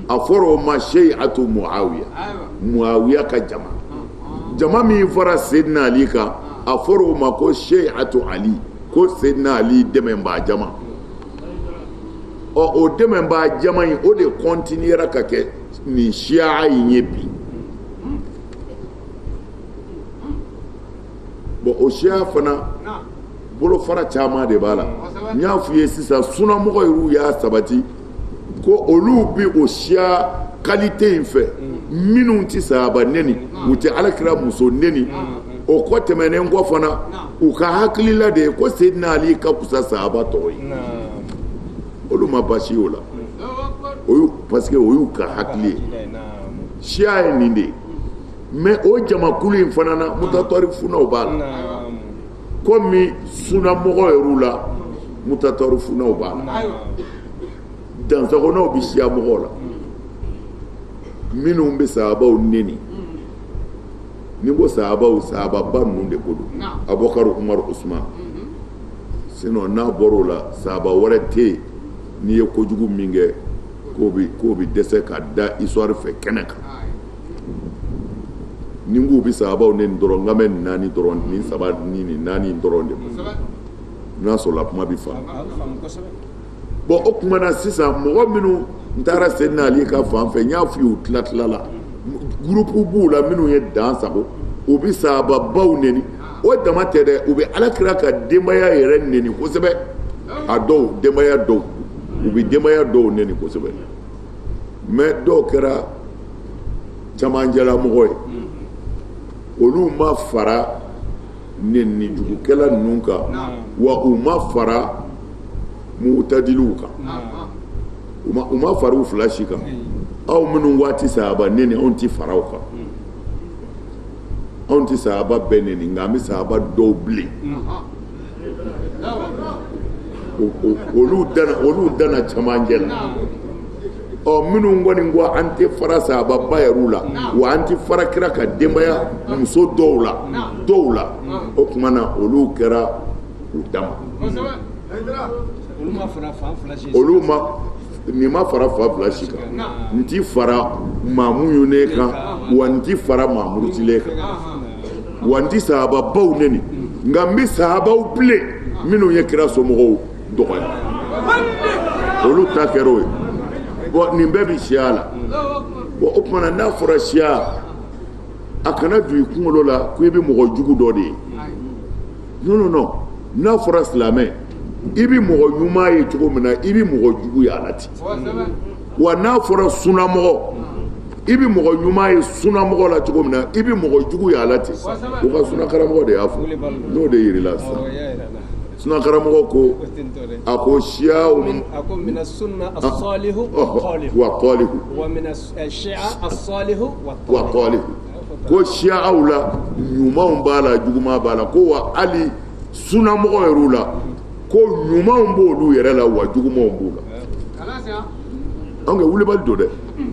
a fɔra o ma Shei'atu Muawiya, Muawiya ka jama. Jama min fara Seydina Ali kan a fɔra o ma ko Shei'atu Ali, ko Seydina Ali dɛmɛbaa jama. O dɛmɛbaa jama in o de continuera ka kɛ nin Shia in ye bi. Bon o Shia fana bolo fara caman de b'a la. N y'a f'i ye sisan sunamɔgɔ y'u y'a sabati ko olu bi o Shia qualité in fɛ minnu tɛ sahaba neni u tɛ alakira muso neni o kɔ tɛmɛnen kɔ fana u ka hakilila de ye ko Seydina Ali ka kusa sahaba tɔgɔ ye olu ma basi o la parce que o y'u ka hakili ye Shia ye nin de ye mais o jamakulu in fana na mutatori funaw b'a la komi sunamɔgɔ yɛrɛw la mutatori funaw b'a la dansɔgɔnaw bi Shia mɔgɔw la minnu bɛ sahabaw neni ni ko sahabaw sahababa ninnu de ko don Abubakar Umar Usman sinon n'a bɔra o la sahaba wɛrɛ tɛ yen n'i ye kojugu min kɛ k'o bi dɛsɛ ka da histoire fɛ kɛnɛ kan ni n k'u bɛ sahabaw neni dɔrɔn n ka mɛ naani dɔrɔn ni saba ni nin naani dɔrɔn de ma n'a sɔrɔla kuma bɛ faamu bon o tuma na sisan mɔgɔ minnu n taara Seydina Ali ka fan fɛ n y'a f'i ye u tila la groupe b'u la minnu ye dan sago u bɛ sahababaw neni o dama tɛ dɛ u bɛ alakira ka denbaya yɛrɛ neni kosɛbɛ a dɔw denbaya dɔw u bɛ denbaya dɔw neni kosɛbɛ mais dɔw kɛra camancɛla mɔgɔ ye olu ma fara neni jugukɛla ninnu kan wa u ma fara mu'tadiliw kan u ma fara u fila si kan aw minnu waati sahaba neni anw ti fara o kan anw ti sahaba bɛɛ neni nka an bɛ sahaba dɔw bilen olu dana camancɛ la minnu kɔni ko an tɛ fara sahababa yɛrɛw la wa an tɛ fara kira ka denbaya muso dɔw la o tuma na olu kɛra u dama olu ma nin ma fara fa fila si kan n ti fara maamu ne kan wa n ti fara maamurutilen kan wa n ti sahababaw neni nka n bɛ sahabaw bilen minnu ye kira somɔgɔw dɔgɔya olu ta kɛra o ye bon nin bɛɛ bi Shia la bon o tuma na n'a fɔra Shia a kana don i kunkolo la ko i bɛ mɔgɔ jugu dɔ de ye non n'a fɔra silamɛ i bɛ mɔgɔ ɲuman ye cogo min na i bɛ mɔgɔ jugu ye a la ten wa n'a fɔra sunamɔgɔ i bɛ mɔgɔ ɲuman ye sunamɔgɔ la cogo min na i bɛ mɔgɔ jugu ye a la ten o ka sunakaramɔgɔ de y'a fɔ n'o de yirila sisan sunakaramɔgɔ ko a ko Shiaw ako mina sunna as-salihu wa talihu wa mina ash-shi'a as-salihu wa talihu ko Shiaw la ɲumanw b'a la juguman b'a la ko wa hali sunamɔgɔ yɛrɛw la ko ɲumanw b'olu yɛrɛ la wa jugumanw b'u la an ka wulibali don dɛ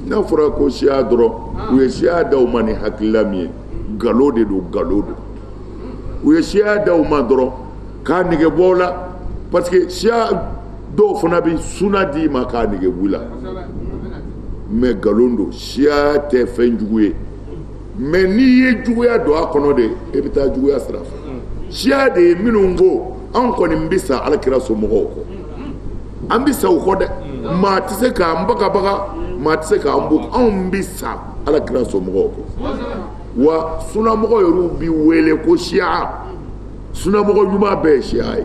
n'a fɔra ko Shia dɔrɔn u ye Shia d'aw ma ni hakilila min ye nkalon de don u ye Shia d'aw ma dɔrɔn k'a nege bɔ la parce que Shia dɔw fana bɛ suna d'i ma k'a nege bɔ la mais nkalon don Shia tɛ fɛn jugu ye mais n'i ye juguya don a kɔnɔ de e bɛ taa juguya sira fɛ Shia de ye minnu ko an kɔni bɛ sa alakira somɔgɔw kɔ an bɛ sa u kɔ dɛ maa tɛ se k'an bagabaga maa tɛ se k'an bon anw bɛ sa alakira somɔgɔw kɔ wa sunamɔgɔ yɛrɛw bɛ wele ko Shia sunamɔgɔ ɲuman bɛɛ ye Shia ye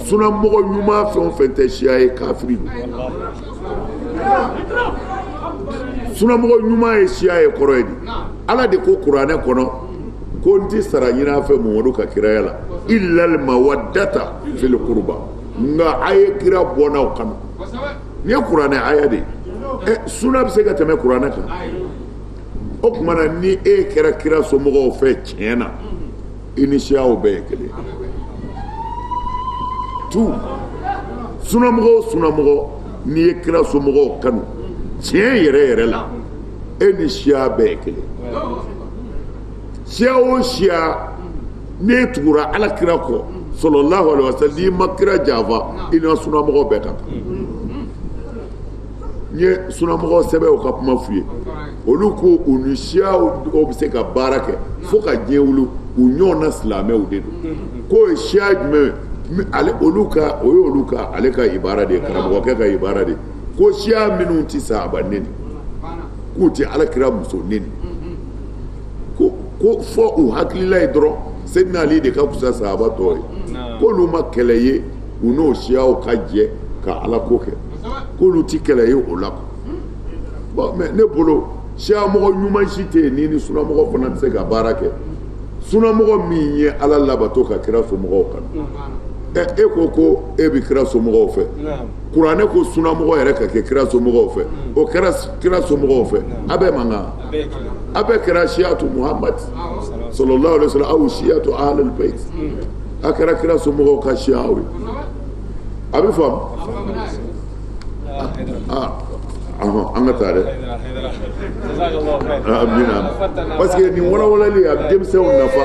sunamɔgɔ ɲuman fɛn o fɛn tɛ Shia ye kafiri don sunamɔgɔ ɲuman ye Shia ye kɔrɔ ye di Ala de ko kuranɛ kɔnɔ ko n ti sara ɲini a fɛ Mamadu ka kiraya la illal mawaddata fil qurba nka a ye kira bɔ n'aw kama nin ye kuranɛ aya de ye suna bɛ se ka tɛmɛ kuranɛ kan o tuma na ni e kɛra kira somɔgɔw fɛ tiɲɛ na initial bɛɛ ye kelen tout sunamɔgɔ n'i ye kira somɔgɔw kanu tiɲɛ yɛrɛ la e ni siya bɛɛ ye kelen siya o siya n'e tugura ala kira kɔ sallallahu alaihi wasallam n'i ma kira janfa i na sunamɔgɔ bɛɛ kan n ye sunamɔgɔ sɛbɛnw ka kuma f'u ye olu ko u ni siyaw bɛ se ka baara kɛ fo ka diɲɛ wuli u ɲɔgɔn na silamɛw de don k'o ye siya jumɛn o ye olu ka ale ka ibara de ye karamɔgɔkɛ ka ibara de ye ko siya minnu tɛ sahaba neni k'u tɛ alakira muso neni ko fɔ u hakilila ye dɔrɔn Seydina Ali de ka kusa sahaba tɔ ye k'olu ma kɛlɛ ye u n'o siyaw ka jɛ ka ala ko kɛ k'olu tɛ kɛlɛ ye o la bon mais ne bolo siyamɔgɔ ɲuman si tɛ yen ni sunamɔgɔ fana tɛ se ka baara kɛ sunamɔgɔ min ye ala labato ka kira somɔgɔw kan e ko e bɛ kira somɔgɔw fɛ kuranɛ ko sunamɔgɔ yɛrɛ ka kɛ kira somɔgɔw fɛ o kɛra kira somɔgɔw fɛ a bɛ mankan a bɛ kɛra siyatu Muhammad sallallahu alaihi wasallam aw siyatu ahlul bayt a kɛra kira somɔgɔw ka siyaw ye a bɛ faamu an ka taa dɛ amina parce que nin walawalali a bɛ denmisɛnw nafa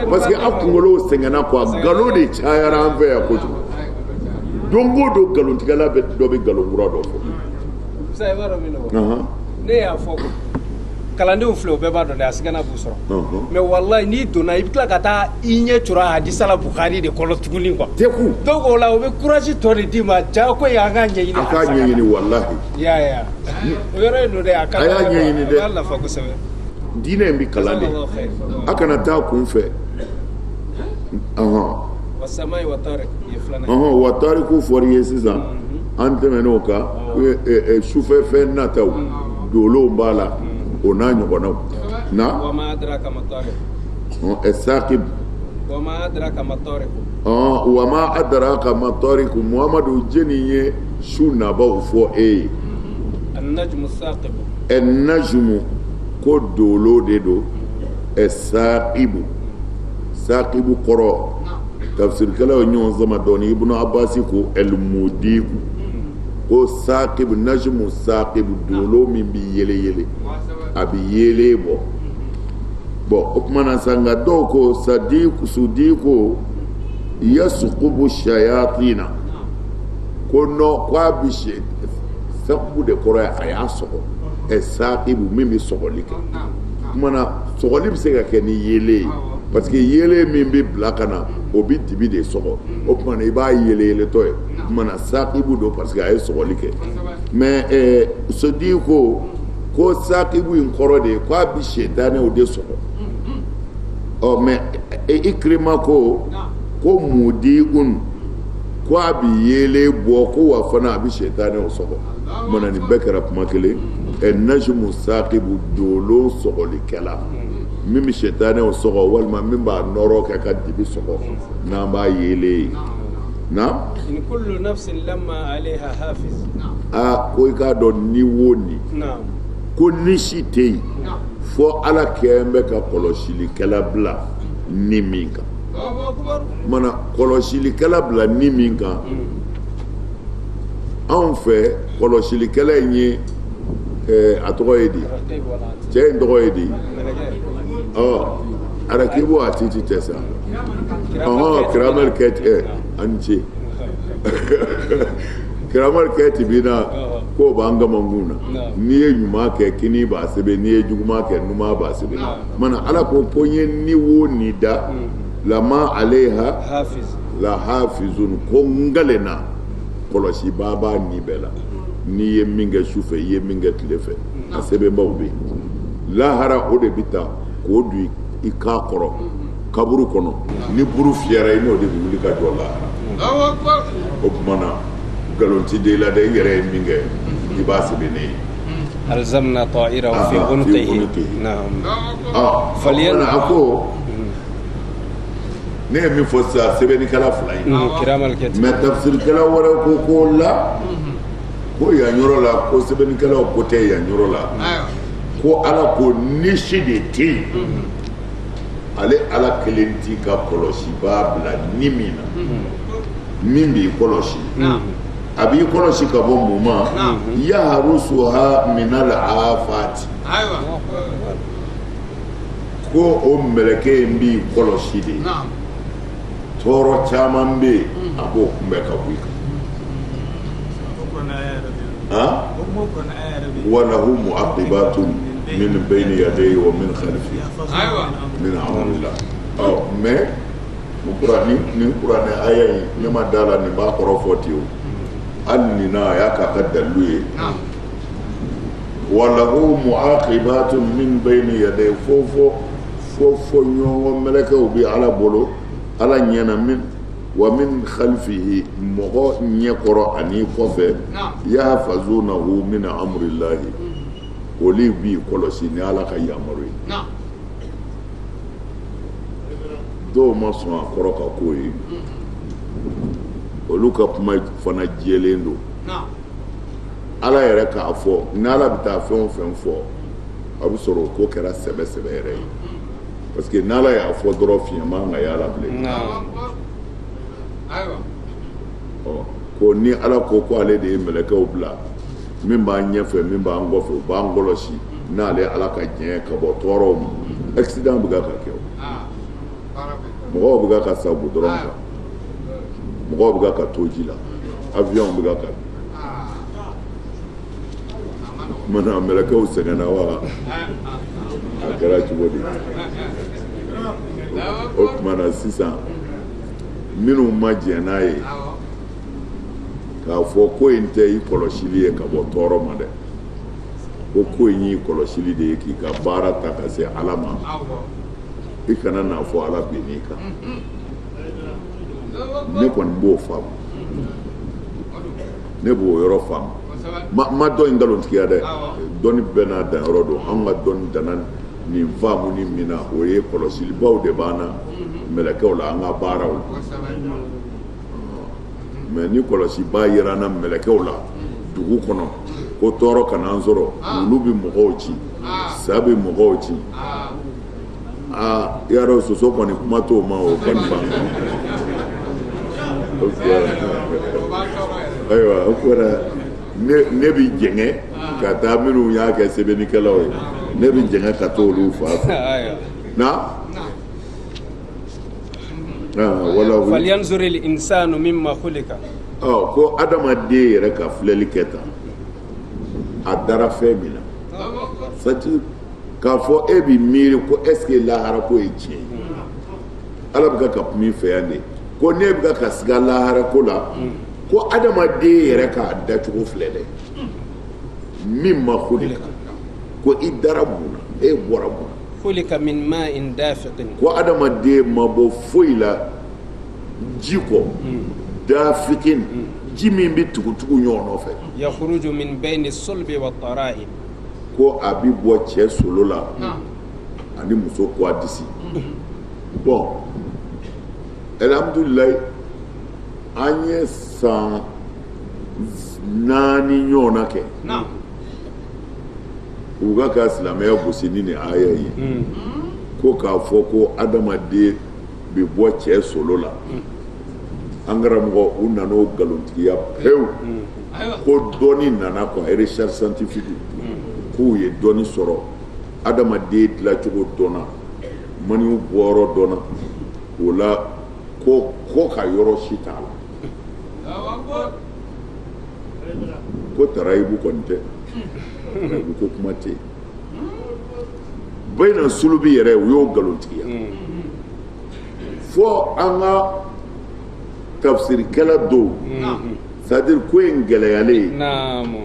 parce que a kunkolo sɛgɛnna quoi nkalon de cayara an fɛ yan kojugu don o don nkalontigɛla dɔ bɛ nkalon kura dɔ fɔ ne y'a fɔ kalandenw filɛ o bɛɛ b'a dɔn dɛ a sigana b'u sɔrɔ mais wallahi n'i donna i bɛ tila ka taa i ɲɛ cɔrɔ hadisa la Bukhari de kɔnɔ tuguni quoi donc o la o bɛ courage tɔ de d'i ma jaa ko an k'a ɲɛɲini a k'a ɲɛɲini wallahi o yɔrɔ in don dɛ a y'a ɲɛɲini dɛ a b'a nafa kosɛbɛ diinɛ in bɛ kalan de a kana taa kun fɛ wasamayi wa tariq ye filanan wa tariku fɔri ye sisan an tɛmɛn'o kan sufɛfɛn nataw dolow b'a la o n'a ɲɔgɔnnaw na wama adraka ma tariq saqib wama adraka ma tariq wama adraka ma tariq Muhamadu jeni ye su nabaw fɔ e ye an-najmu saqib an-najmu ko dolo de do saqibu saqibu kɔrɔ tafsirkɛlaw ɲɔgɔn sama dɔɔni Ibnu Abbas ko al-mudiku ko saqibu najmu saqibu dolo min bi yele a bɛ yele bɔ o tuma na sa nka dɔw ko sudiku yasuqubu shayatina ko non ko a bɛ saqibu de kɔrɔ ye a y'a sɔgɔ saqibu min bɛ sɔgɔli kɛ o tuma na sɔgɔli bɛ se ka kɛ ni yele ye parce que yele min bɛ bila ka na o bɛ dibi de sɔgɔ o tuma na i b'a yeleyeletɔ ye o tuma na saqibu don parce que a ye sɔgɔli kɛ mais sudiku ko saqibu in kɔrɔ de ye ko a bɛ sɛtanɛw de sɔgɔ mais Ikrima ko mudiun ko a bɛ yele bɔ ko wa fana a bɛ sɛtanɛw sɔgɔ mana nin bɛɛ kɛra kuma kelen najmu saqibu dolo sɔgɔlikɛla min bɛ sɛtanɛw sɔgɔ walima min b'a nɔrɔ kɛ ka dibi sɔgɔ n'an b'a yele na in kullu nafsin lamma alayha hafiz ko i k'a dɔn ni wo ni ko ni si tɛ yen fɔ ala kɛn bɛ ka kɔlɔsilikɛla bila ni min kan mana kɔlɔsilikɛla bila ni min kan anw fɛ kɔlɔsilikɛla in ye a tɔgɔ ye di cɛ in tɔgɔ ye di arakibu a titi tɛ sa kiramɛli kɛti ani ce kiramɛli kɛti bi na ko b'an gamankun na n'i ye ɲuman kɛ kini b'a sɛbɛn n'i ye juguman kɛ numan b'a sɛbɛn mana ala ko n ye ni wo ni da lama aleha la hafizun ko n galenna kɔlɔsibaa b'a ni bɛɛ la n'i ye min kɛ su fɛ i ye min kɛ tile fɛ a sɛbɛnbaw bɛ yen lahara o de bɛ taa k'o don i k'a kɔrɔ kaburu kɔnɔ ni buru fiyɛra i n'o de bɛ wuli ka jɔ lahara o tuma na nkalon ti de la dɛ i yɛrɛ ye min kɛ i b'a sɛbɛn ne ye. alzamna ta'irahu fi unuqihi naam a ko ne ye min fɔ sisan sɛbɛnnikɛla fila in mais tafsirikɛla wɛrɛ ko la ko yan yɔrɔ la ko sɛbɛnnikɛlaw ko tɛ yan yɔrɔ la ko ala ko ni si de tɛ yen ale ala kelen ti ka kɔlɔsi b'a bila ni min na min b'i kɔlɔsi a b'i kɔlɔsi ka bɔ mun ma yaharusuha minal afati ko o mɛlɛkɛ in b'i kɔlɔsi de tɔɔrɔ caman bɛ yen a b'o kunbɛ ka bɔ i kan walahu mu'aqibatun min bayni yadayhi wa min khalfihi min amrillah mais ni kuranɛ aya in ne ma da la nin b'a kɔrɔ fɔ ten o hali nin na a y'a k'a ka dalilu ye walahu mu'aqibatun min bayni yadayhi fo ɲɔgɔn mɛlɛkɛw bɛ ala bolo ala ɲɛna min wa min khalfihi mɔgɔ ɲɛkɔrɔ ani kɔfɛ yahfazunahu min amrillahi olu b'i kɔlɔsi ni ala ka yamaru ye dɔw ma sɔn a kɔrɔ ka k'o ye olu ka kuma fana jɛlen don ala yɛrɛ k'a fɔ ni ala bɛ taa fɛn o fɛn fɔ a bɛ sɔrɔ o ko kɛra sɛbɛ yɛrɛ ye parce que n'ala y'a fɔ dɔrɔn fiɲɛ man ka y'a la bilen ko ni ala ko ale de ye mɛlɛkɛw bila min b'an ɲɛfɛ min b'an kɔfɛ u b'an kɔlɔsi n'ale ala ka diɲɛ ka bɔ tɔɔrɔw ma accident bɛ ka kɛ mɔgɔw bɛ ka sabu dɔrɔn kan mɔgɔw bɛ ka to ji la avion bɛ ka mana mɛlɛkɛw sɛgɛnna wa a kɛra cogo di o tuma na sisan minnu ma jɛn n'a ye k'a fɔ ko in tɛ i kɔlɔsili ye ka bɔ tɔɔrɔ ma dɛ ko in y'i kɔlɔsili de ye k'i ka baara ta ka se ala ma i kana n'a fɔ ala benn'i kan ne kɔni b'o faamu ne b'o yɔrɔ faamu ma dɔn in nkalontigiya dɛ dɔnni bɛɛ n'a danyɔrɔ don an ka dɔnni danna nin faamu ni min na o ye kɔlɔsilibaw de b'an na mɛlɛkɛw la an ka baaraw la mɛ ni kɔlɔsiba yera an na mɛlɛkɛw la dugu kɔnɔ ko tɔɔrɔ kana an sɔrɔ olu bɛ mɔgɔw ci sa bɛ mɔgɔw ci yarɔ soso kɔni kuma t'o ma o kɔni b'an kan ayiwa o kɔrɔ ne bɛ jɛngɛ ka taa minnu y'a kɛ sɛbɛnnikɛlaw ye ne bɛ jɛngɛ ka to olu fa fɛ na falyanzur al-insanu mimma khuliqa ko adamaden yɛrɛ ka filɛli kɛ tan a dara fɛn min na sati k'a fɔ e bɛ miiri ko est-ce que lahara ko ye tiɲɛ ye ala bɛ ka kuma i fɛ yan de ko ne bɛ ka siga lahara ko la ko adamaden yɛrɛ k'a dacogo filɛ dɛ mimma khuliqa ko i dara mun na e bɔra mun na khuliqa min ma'in dafiqin ko adamaden ma bɔ foyi la ji kɔ dafiqin ji min bɛ tugutugu ɲɔgɔn nɔfɛ yakhruju min bayni sulbi wa tara'ib ko a bɛ bɔ cɛ solo la ani muso kɔ a disi bon alhamdulilayi an ye san 4 ɲɔgɔnna kɛ u ka silamɛya gosi ni nin aya ye ko k'a fɔ ko adamaden bɛ bɔ cɛ solo la an karamɔgɔ u nana o nkalontigiya pewu ko dɔnni nana quoi recherche scientifique k'u ye dɔnni sɔrɔ adamaden dilancogo dɔnna maniw bɔyɔrɔ dɔnna o la ko ka yɔrɔ si t'a la ko tarayibu kɔni tɛ tarayibu ko kuma tɛ yen bayna sulubi yɛrɛ u y'o nkalontigiya fɔ an ka tafsirikɛla dɔw c'est-à-dire ko in gɛlɛyalen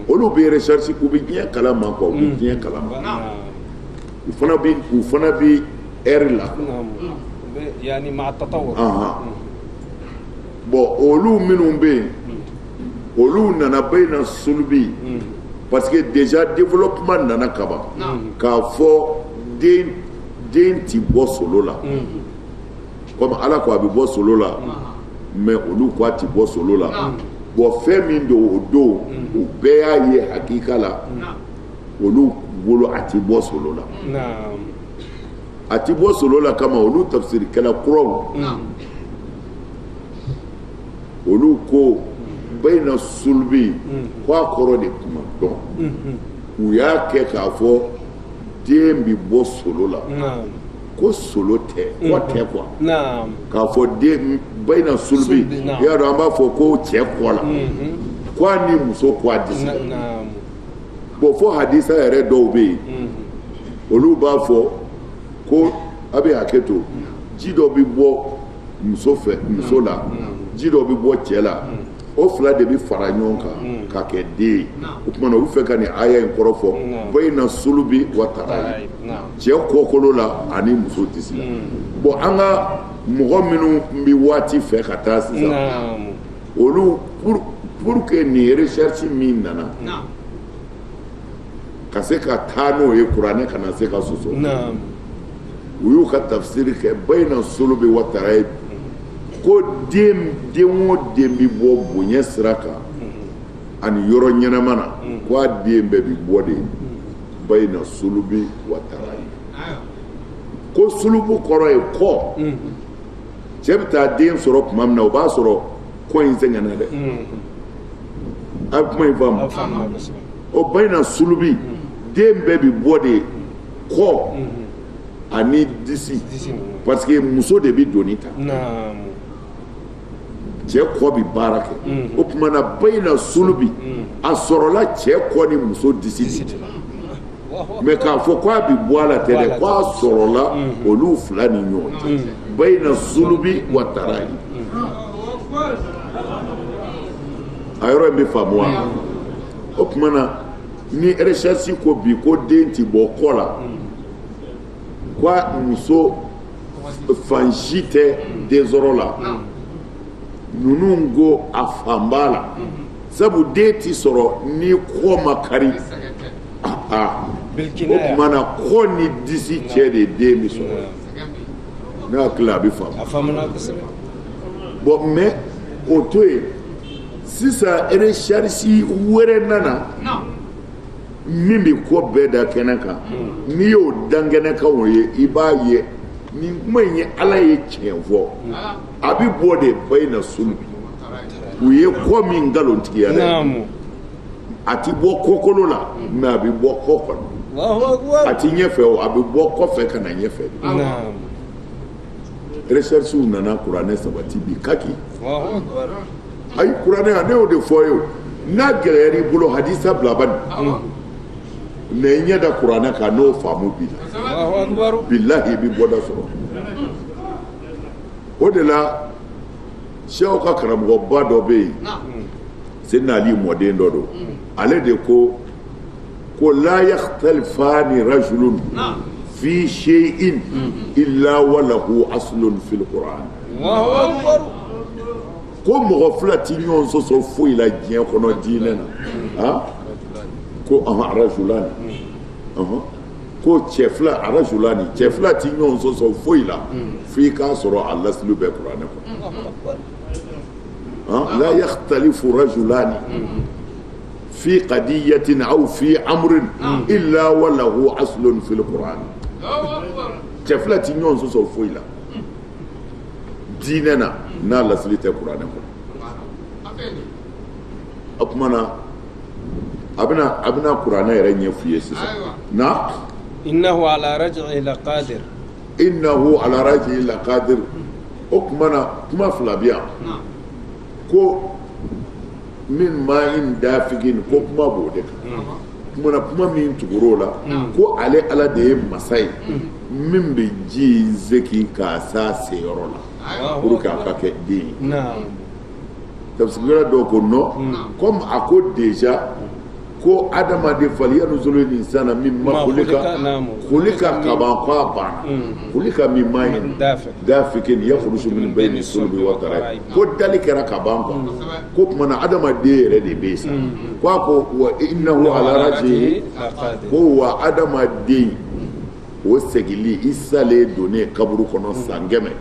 olu bɛ recherche u bɛ diɲɛ kalama quoi u bɛ diɲɛ kalama u fana bɛ ɛri la yani ma tatawur bon olu minnu bɛ yen olu nana bayna sulubi parce que déjà développement nana kaban k'a fɔ den ti bɔ solo la comme ala ko a bɛ bɔ solo la mais olu ko a ti bɔ solo la bon fɛn min don o don u bɛɛ y'a ye hakika la olu bolo a ti bɔ solo la ati bo solo la kama olu tafsir kala kuraw olu ko bayna sulbi kwa koro de kuma don u y'a kɛ k'a fɔ den bi bɔ solo la ko solo tɛ kɔ tɛ quoi k'a fɔ den bayna sulbi y'a dɔn an b'a fɔ ko cɛ kɔ la k'a ni muso kɔ a disi bon fo hadisa yɛrɛ dɔw bɛ yen olu b'a fɔ ko a bɛ hakɛ to ji dɔ bɛ bɔ muso fɛ muso la ji dɔ bɛ bɔ cɛ la o fila de bɛ fara ɲɔgɔn kan ka kɛ den ye o tuma na u bɛ fɛ ka nin aya in kɔrɔ fɔ bayna sulubi wa tarayi cɛ kɔkolo la ani muso disi la bon an ka mɔgɔ minnu bɛ waati fɛ ka taa sisan olu pour que nin recherche min nana ka se ka taa n'o ye kuranɛ kana se ka sɔsɔ u y'u ka tafsiri kɛ bayna sulubi wa tarayi ko den o den bi bɔ bonya sira kan ani yɔrɔ ɲɛnama na ko a den bɛɛ bi bɔ de bayna sulubi wa tarayi ko sulubu kɔrɔ ye kɔ cɛ bɛ taa den sɔrɔ tuma min na o b'a sɔrɔ kɔ in sɛgɛnna dɛ a bɛ kuma in faamu o bayna sulubi den bɛɛ bi bɔ de kɔ ani disi parce que muso de bi doni ta cɛ kɔ bi baara kɛ o tuma na bayna sulubi a sɔrɔla cɛ kɔ ni muso disi de mais k'a fɔ k'a bi bɔ a la tɛ dɛ k'a sɔrɔla olu fila ni ɲɔgɔn cɛ bayna sulubi wa tarayi a yɔrɔ in bɛ faamu wa o tuma na ni recherche ko bi ko den ti bɔ kɔ la ko muso fan si tɛ densɔrɔ la ninnu ko a fan b'a la sabu den ti sɔrɔ ni kɔ ma kari o tuma na kɔ ni disi cɛ de den bi sɔrɔ ne hakili a bɛ faamu bon mais o to yen sisan recherche wɛrɛ nana min bɛ kɔ bɛɛ da kɛnɛ kan n'i y'o dan kɛnɛ kan o ye i b'a ye nin kuma in ye ala ye tiɲɛ fɔ a bɛ bɔ de bayna sulubi u ye kɔ min nkalontigiya dɛ a ti bɔ kɔkolo la mais a bɛ bɔ kɔ kɔnɔ a ti ɲɛfɛ o a bɛ bɔ kɔfɛ ka na ɲɛfɛ recherche nana kuranɛ sabati bi kaki ayi kuranɛ a ne y'o de fɔ ye o n'a gɛlɛyara i bolo hadisa bila bani na i ɲɛ da kuranɛ kan n'o faamu bi la bilahi i bɛ bɔda sɔrɔ o de la sew ka karamɔgɔba dɔ bɛ yen Seydina Ali mɔden dɔ don ale de ko la yakhtalifani rajulun fi shay'in illa wa lahu aslun fil Qur'an ko mɔgɔ fila ti ɲɔgɔn sɔsɔ foyi la diɲɛ kɔnɔ diinɛ na ko rajulani ko cɛ fila rajulani cɛ fila ti ɲɔgɔn sɔsɔ foyi la f'i k'a sɔrɔ a lasili bɛ kuranɛ kɔnɔ la yakhtalifu rajulani fi qadiyatin aw fi amrin illa wa lahu aslun fil Qur'an cɛ fila ti ɲɔgɔn sɔsɔ foyi la diinɛ na n'a lasili tɛ kuranɛ kɔnɔ o tuma na a bɛna kuranɛ yɛrɛ ɲɛ f'i ye sisan na innahu ala raj'i laqadir o tuma na kuma fila bɛ yan ko min ma'in dafigin ko kuma b'o de kan tuma na kuma min tugur'o la ko ale ala de ye masa ye min bɛ ji zeki k'a s'a seyɔrɔ la pour que a ka kɛ den ye tafsirila dɔw ko non comme a ko déjà ko adamaden falyanzuru l-insana mimma khuliqa kaban ko a banna khuliqa min ma'in dafiqin yakhruju min bayni sulbi wa tara'i ko dali kɛra kaban ko tuma na adamaden yɛrɛ de bɛ yen sa ko a ko wa innahu ala raj'ihi ko wa adamaden o segili i salen donnen kaburu kɔnɔ san 100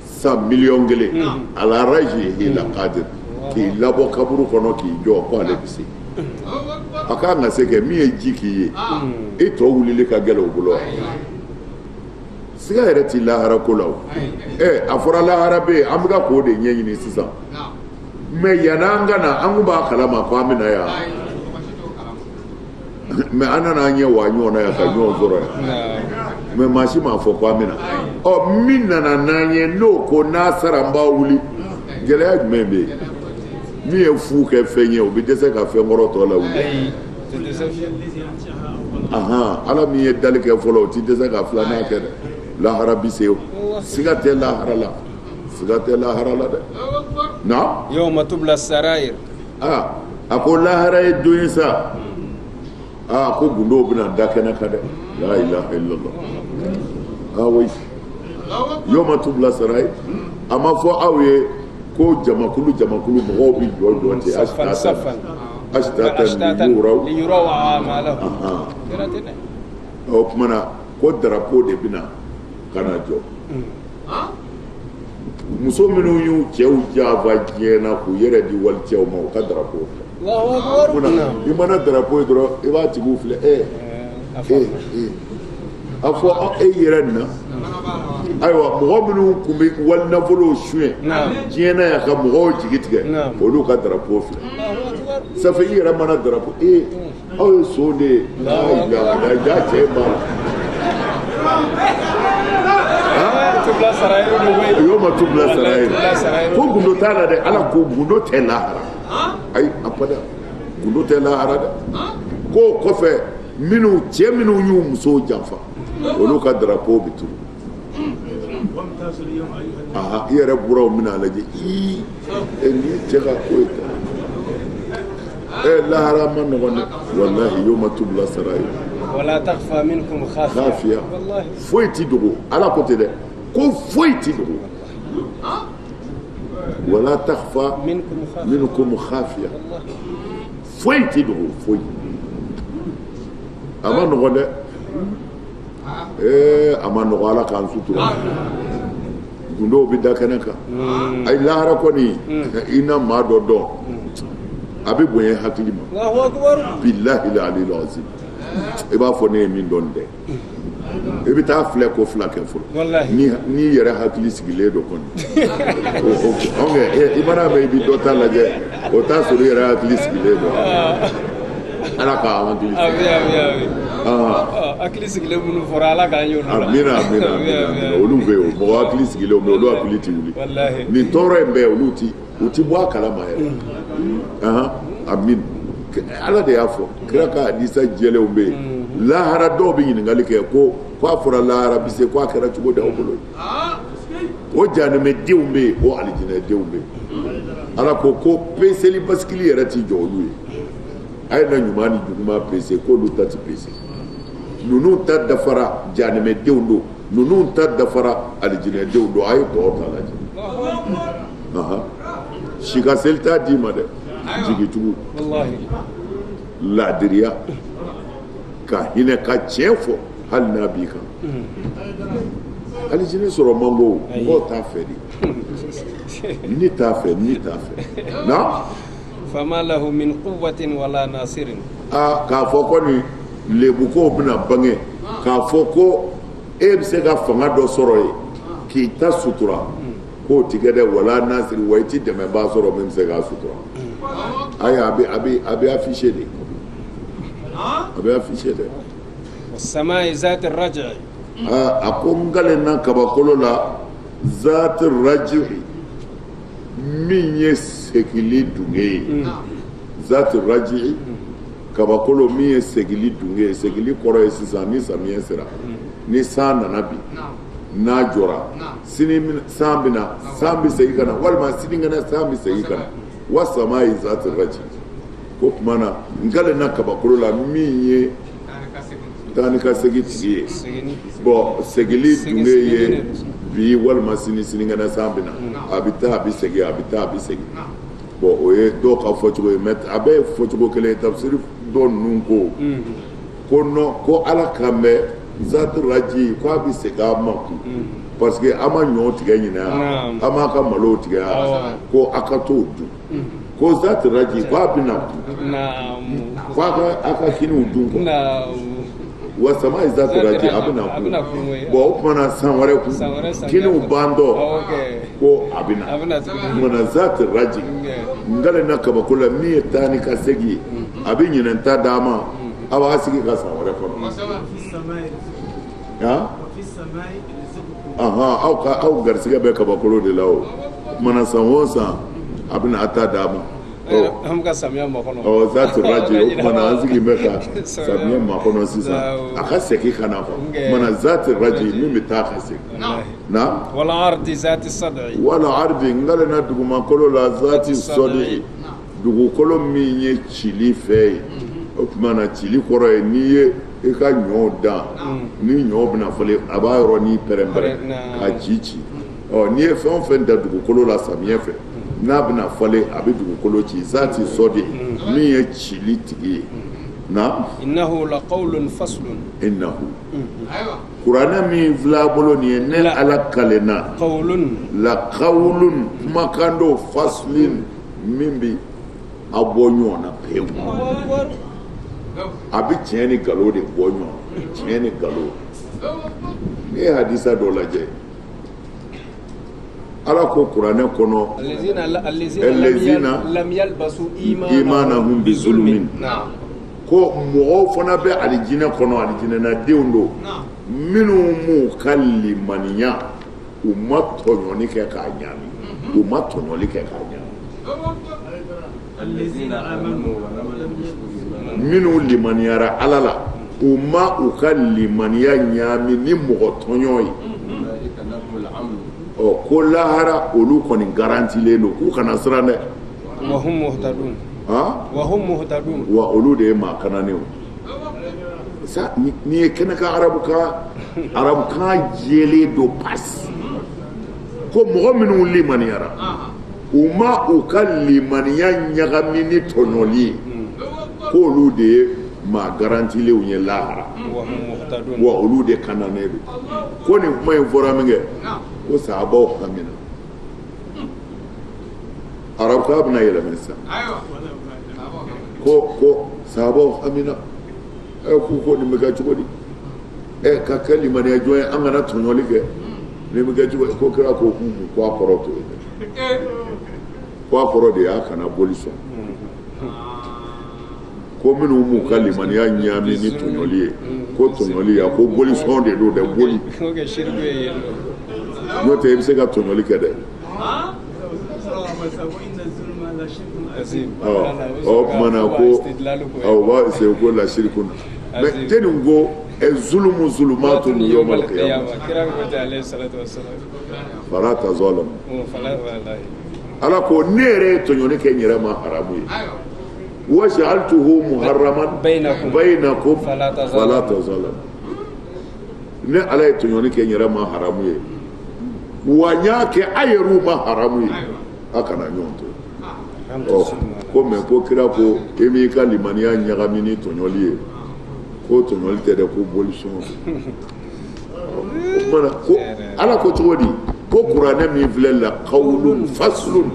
san miliyɔn 1 ala raj'ihi laqadir k'i labɔ kaburu kɔnɔ k'i jɔ ko ale bɛ se a kan ka se kɛ min ye ji k'i ye e tɔ wulili ka gɛlɛn o bolo siga yɛrɛ ti lahara ko la o a fɔra lahara bɛ yen an bɛ ka k'o de ɲɛɲini sisan mais yan'an ka na an kun b'a kalama ko an bɛ na yan mais an nana an ɲɛ wa ɲɔgɔn na yan ka ɲɔgɔn sɔrɔ yan mais maa si m'a fɔ ko an bɛ na min nana n'an ye n'o ko n'a sara n b'a wuli gɛlɛya jumɛn bɛ yen min ye fu kɛ fɛn ye o bɛ dɛsɛ ka fɛn kɔrɔ tɔ la wuli ala min ye dali kɛ fɔlɔ o ti dɛsɛ ka filanan kɛ dɛ lahara bi se o siga tɛ lahara la dɛ na yawma tubla sarair a ko lahara ye don ye sa ko gundo bɛna da kɛnɛ kan dɛ la ilaha illallah oui yawma tubla sarair a ma fɔ aw ye ko jamakulu mɔgɔw bi jɔ ten ashtatan liyuraw a'malahum o kumana ko drapeau de bɛna ka na jɔ muso minnu y'u cɛw jaafa diɲɛ na k'u yɛrɛ di walicɛw ma u ka drapeau filɛ i mana drapeau ye dɔrɔn i b'a tigiw filɛ a fɔ e yɛrɛ nin na ayiwa mɔgɔ minnu tun bɛ wali nafolow suɲɛ diɲɛ na yan ka mɔgɔw jigi tigɛ olu ka drapeau filɛ safe i yɛrɛ mana drapeau aw ye so de ye ja cɛ b'a la yawma tubla sarair ko gundo t'a la dɛ ala ko gundo tɛ lahara ayi abada gundo tɛ lahara dɛ ko kɔfɛ cɛ minnu y'u musow janfa olu ka drapeau bɛ turu i yɛrɛ buraw bɛna lajɛ nin ye cɛ ka ko ye lahara ma nɔgɔn dɛ wallahi yawma tubla sarair wala takhfa minkum khafiya foyi ti dogo ala ko tɛ dɛ ko foyi ti dogo wala takhfa minkum khafiya foyi ti dogo foyi a ma nɔgɔn dɛ a ma nɔgɔn ala k'an sutura gundow bɛ da kɛnɛ kan ayi lahara kɔni i na maa dɔ dɔn a bɛ bonya hakili ma billahi al-aliyyil azim i b'a fɔ ne ye min dɔn dɛ i bɛ taa filɛ ko fila kɛ fɔlɔ n'i yɛrɛ hakili sigilen don kɔni i mana mɛn i bɛ dɔ ta lajɛ o t'a sɔrɔ i yɛrɛ hakili sigilen don ala k'a hakili hakili sigilen minnu fɔra ala k'an y'o la amina olu bɛ yen mɔgɔ hakili sigilen bɛ olu hakili ti wuli nin tɔɔrɔ in bɛɛ olu u ti bɔ a kalama yɛrɛ amin ala de y'a fɔ kira ka hadisa jɛlenw bɛ yen lahara dɔw bɛ ɲininkali kɛ ko a fɔra lahara bi se ko a kɛra cogo di aw bolo o janɛmɛdenw bɛ yen o alijinɛdenw bɛ yen ala ko peseli basikili yɛrɛ ti jɔ olu ye a ye na ɲuman ni juguman pese k'olu ta ti pese ninnu ta dafara janɛmɛdenw don ninnu ta dafara alijinɛdenw don a ye tɔw ta lajɛ sikaseli t'a d'i ma dɛ jigitugu laadiriya ka hinɛ ka tiɲɛ fɔ hali n'a b'i kan alijinɛ sɔrɔ man go mɔgɔw t'a fɛ de ni t'a fɛ na fama lahu min quwwatin wala nasirin k'a fɔ kɔni lebukow bɛna bange k'a fɔ ko e bɛ se ka fanga dɔ sɔrɔ yen k'i ta sutura k'o tigɛ dɛ wala nasiri wa i ti dɛmɛbaa sɔrɔ min bɛ se k'a sutura ayi a bɛ affiché de samai zati raji a ko n galen na kabakolo la zati raji min ye segili dunge ye zati raji kabakolo min ye segili dunge ye segili kɔrɔ ye sisan ni samiyɛ sera ni san nana bi n'a jɔra sini san bɛna san bɛ segin ka na walima sinikɛnɛ san bɛ segin ka na wa sama ye zati raji ko tuma na n galen na kabakolo la min ye taa ni ka segin tigi ye bɔn segili dunge ye bi walima sinikɛnɛ san bɛna a bɛ taa a bɛ segin bɔn o ye dɔw ka fɔcogo ye mɛ a bɛɛ ye fɔcogo kelen ye tafsiri dɔ ninnu ko ala kan bɛ zati raji ko a bɛ segin a ma kun parce que a ma ɲɔ tigɛ ɲinɛ a m'a ka malo tigɛ ko a ka t'o dun ko zati raji ko a bɛ na kun ko a ka hiniw dun wa sama zati raji abina ku bo mana sanware ku kinu bando ko abina mana zati raji ngale na kaba kula mi tani ka segi abin yin ta dama aba asigi ka sanware ko ya aha au garsiga be kaba kulo de lawo mana sanwosa abina ata dama am ka samiya makono zati raji mana asigi meka samiya makono sisa aka seki kana fa mana zati raji mimi ta khaseki na wala ardi zati sad'i wala ardi ngale na dugu makolo la zati sodi dugu kolo minye chili fe mana chili koro e niye e ka nyo da ni nyo bina fole aba ro ni perembere ka chichi ni e fe on fe da dugu kolo la samiya fe na bina fole abi dugu kolo chi zati sodi ni e chili tigi na innahu la qawlun faslun innahu Qur'ana mi vla bolo ni ne ala kalena qawlun la qawlun makando faslin mimbi abonyo na pew abi tieni galo de bonyo tieni galo ni hadisa do laje ala ko Qur'ana kono allazina lam yalbasu imanahum bi zulmin ko mɔgɔw fana bɛ alijinɛ kɔnɔ alijinɛ na denw do minnu m'u ka limaniya u ma tɔɲɔli kɛ k'a ɲaami u ma tɔɲɔli kɛ k'a ɲaami minnu limaniyara ala la u ma u ka limaniya ɲaami ni mɔgɔ tɔɲɔ ye ko lahara olu kɔni garantilen do k'u kana siran dɛ wa hum muhtadun wa hum muhtadun wa olu de ma kanane sa ni ye kɛnɛ ka arabu kan jele do pas ko mɔgɔ minnu limaniyara u ma u ka limaniya ɲagami ni tɔɲɔli ye ko olu de ye ma garantilenw ye lahara wa olu de kanane do ko nin kuma in fɔra min kɛ ko sahabaw hamina arabu kan bɛna yɛlɛmɛ sisan ko sahabaw hamina ko nin bɛ kɛ cogo di ka kɛ limaniya jɔn ye an kana tɔɲɔli kɛ nin bɛ kɛ cogo di ko kira ko ko a kɔrɔ to yen ko a kɔrɔ de y'a kana boli sɔn ko minnu m'u ka limaniya ɲaami ni tɔɲɔli ye ko tɔɲɔli ya ko boli sɔn de do dɛ boli n'o tɛ i bɛ se ka tɔɲɔli kɛ dɛ kumana ko b'a se ko la shirikun mais tenin ko zulumu zulumatun yawmal qiyamah fala tazalam ala ko ne yɛrɛ tɔɲɔli kɛ n yɛrɛ ma haramu ye wa ja'altuhu muharraman bainakum fala tazalam ne ala ye tɔɲɔli kɛ n yɛrɛ ma haramu ye wa n y'a kɛ a yɛrɛw ma haramu ye a kana ɲɔgɔn to ko mɛ ko kira ko e m'i ka limaniya ɲagami ni tɔɲɔli ye ko tɔɲɔli tɛ dɛ ko boli sɔn o kumana ko ala ko cogo di ko kuranɛ min filɛ la qawlun faslun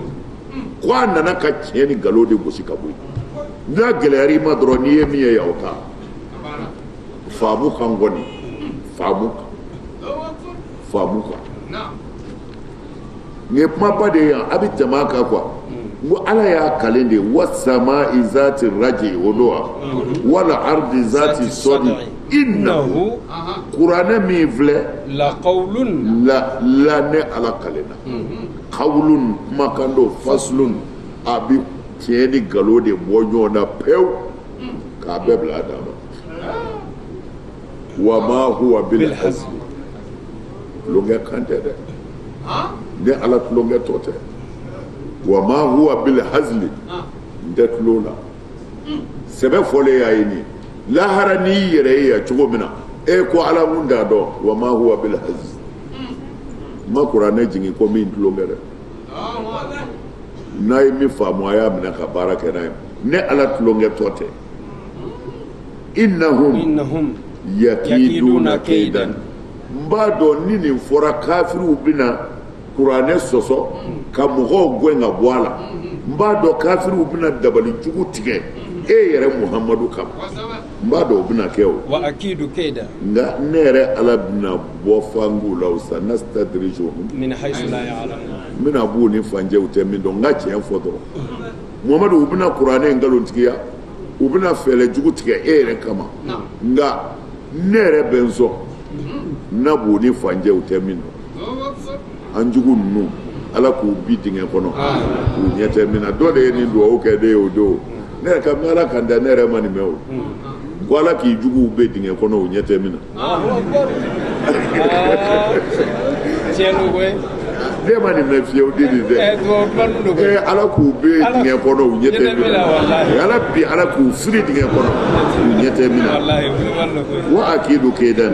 ko a nana ka tiɲɛ ni nkalon de gosi ka bɔ yen n'a gɛlɛyara i ma dɔrɔn n'i ye min ye yaw ta faamu kan kɔni faamu kan nin ye kumaba de ye yan a bɛ jama kan kuwa ngo ala y'a kalen de wasama izati raji o do wa wala ardi zati sodi innahu qur'ana min filɛ la qawlun la ne ala kalena qawlun kumakan do faslun a bi tiɲɛ ni nkalon de bɔ ɲɔgɔn na pewu k'a bɛɛ bila a dama wa ma huwa bil hazli tulonkɛ kan tɛ dɛ ne ala tulonkɛ tɔ tɛ wa ma huwa bil hazli nte tulo la sɛbɛ fɔlen y'a ye nin lahara n'i yɛrɛ ye yan cogo min na e ko ala mun t'a dɔn wa ma huwa bil hazli ma kuranɛ jigin ko min tulonkɛ dɛ n'a ye min faamu a y'a minɛ ka baara kɛ n'a ye ne ala tulonkɛ tɔ tɛ innahum yakiduna kaidan n b'a dɔn ni nin fɔra kafiriw bɛna kuranɛ sɔsɔ ka mɔgɔw gɛn ka bɔ a la n b'a dɔn kafiriw bɛna dabali jugu tigɛ yɛrɛ muhamadu kama n b'a dɔn o bɛna kɛ o wa akidu kaida nka ne yɛrɛ ala bɛna bɔ fangu la o sa nastadrijuhum min haythu la ya'lamun n bɛna b'u ni fanjɛw tɛ min dɔn n ka tiɲɛ fɔ dɔrɔn muhamadu u bɛna kuranɛ nkalontigiya u bɛna fɛɛrɛ jugu tigɛ e yɛrɛ kama nka ne yɛrɛ bɛ n sɔn n'a b'u ni fanjɛw tɛ min dɔn an jugu ninnu ala k'u bi dingɛ kɔnɔ k'u ɲɛ tɛ min na dɔ de ye nin duwawu kɛ ne ye o don ne yɛrɛ ka ala kan da ne yɛrɛ ma nin mɛn o ko ala k'i juguw bɛ dingɛ kɔnɔ u ɲɛ tɛ min na tiɲɛ koyi ne ma nin mɛn fiyewu di nin dɛ ala k'u bɛ dingɛ kɔnɔ u ɲɛ tɛ min na ala bi ala k'u fili dingɛ kɔnɔ u ɲɛ tɛ min na wa akidu kaidan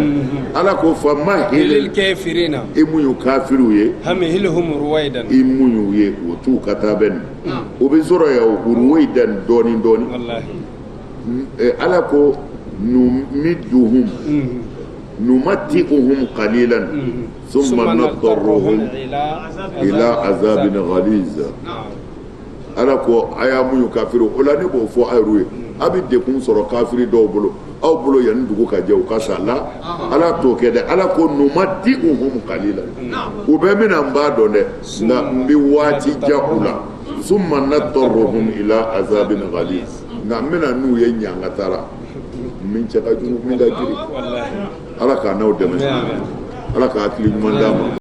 ala ko fa ma hilil kafirina e mun y'u kafiriw ye hamihilhum ruwaidan i mun y'u ye o t'u ka taa bɛ nin o bɛ sɔrɔ ya o ruwaidan dɔɔni dɔɔni ala ko numiduhum numati'uhum qalilan thumma nadarruhum ila azabin ghaliz ala ko aya mun y'u kafiru o la ne b'o fɔ ayru ye a bɛ dekun sɔrɔ kafiri dɔw bolo aw bolo yanni dugu ka jɛ u ka sa la ala t'o kɛ dɛ ala ko numati'uhum qalilan u bɛ min na n b'a dɔn dɛ nka n bɛ waati jan u la thumma nadarruhum ila azabin ghaliz nka n bɛna n'u ye ɲanga taara min cɛ ka jugu min ka giri ala k'a n'aw dɛmɛ ala k'a hakili ɲuman d'a ma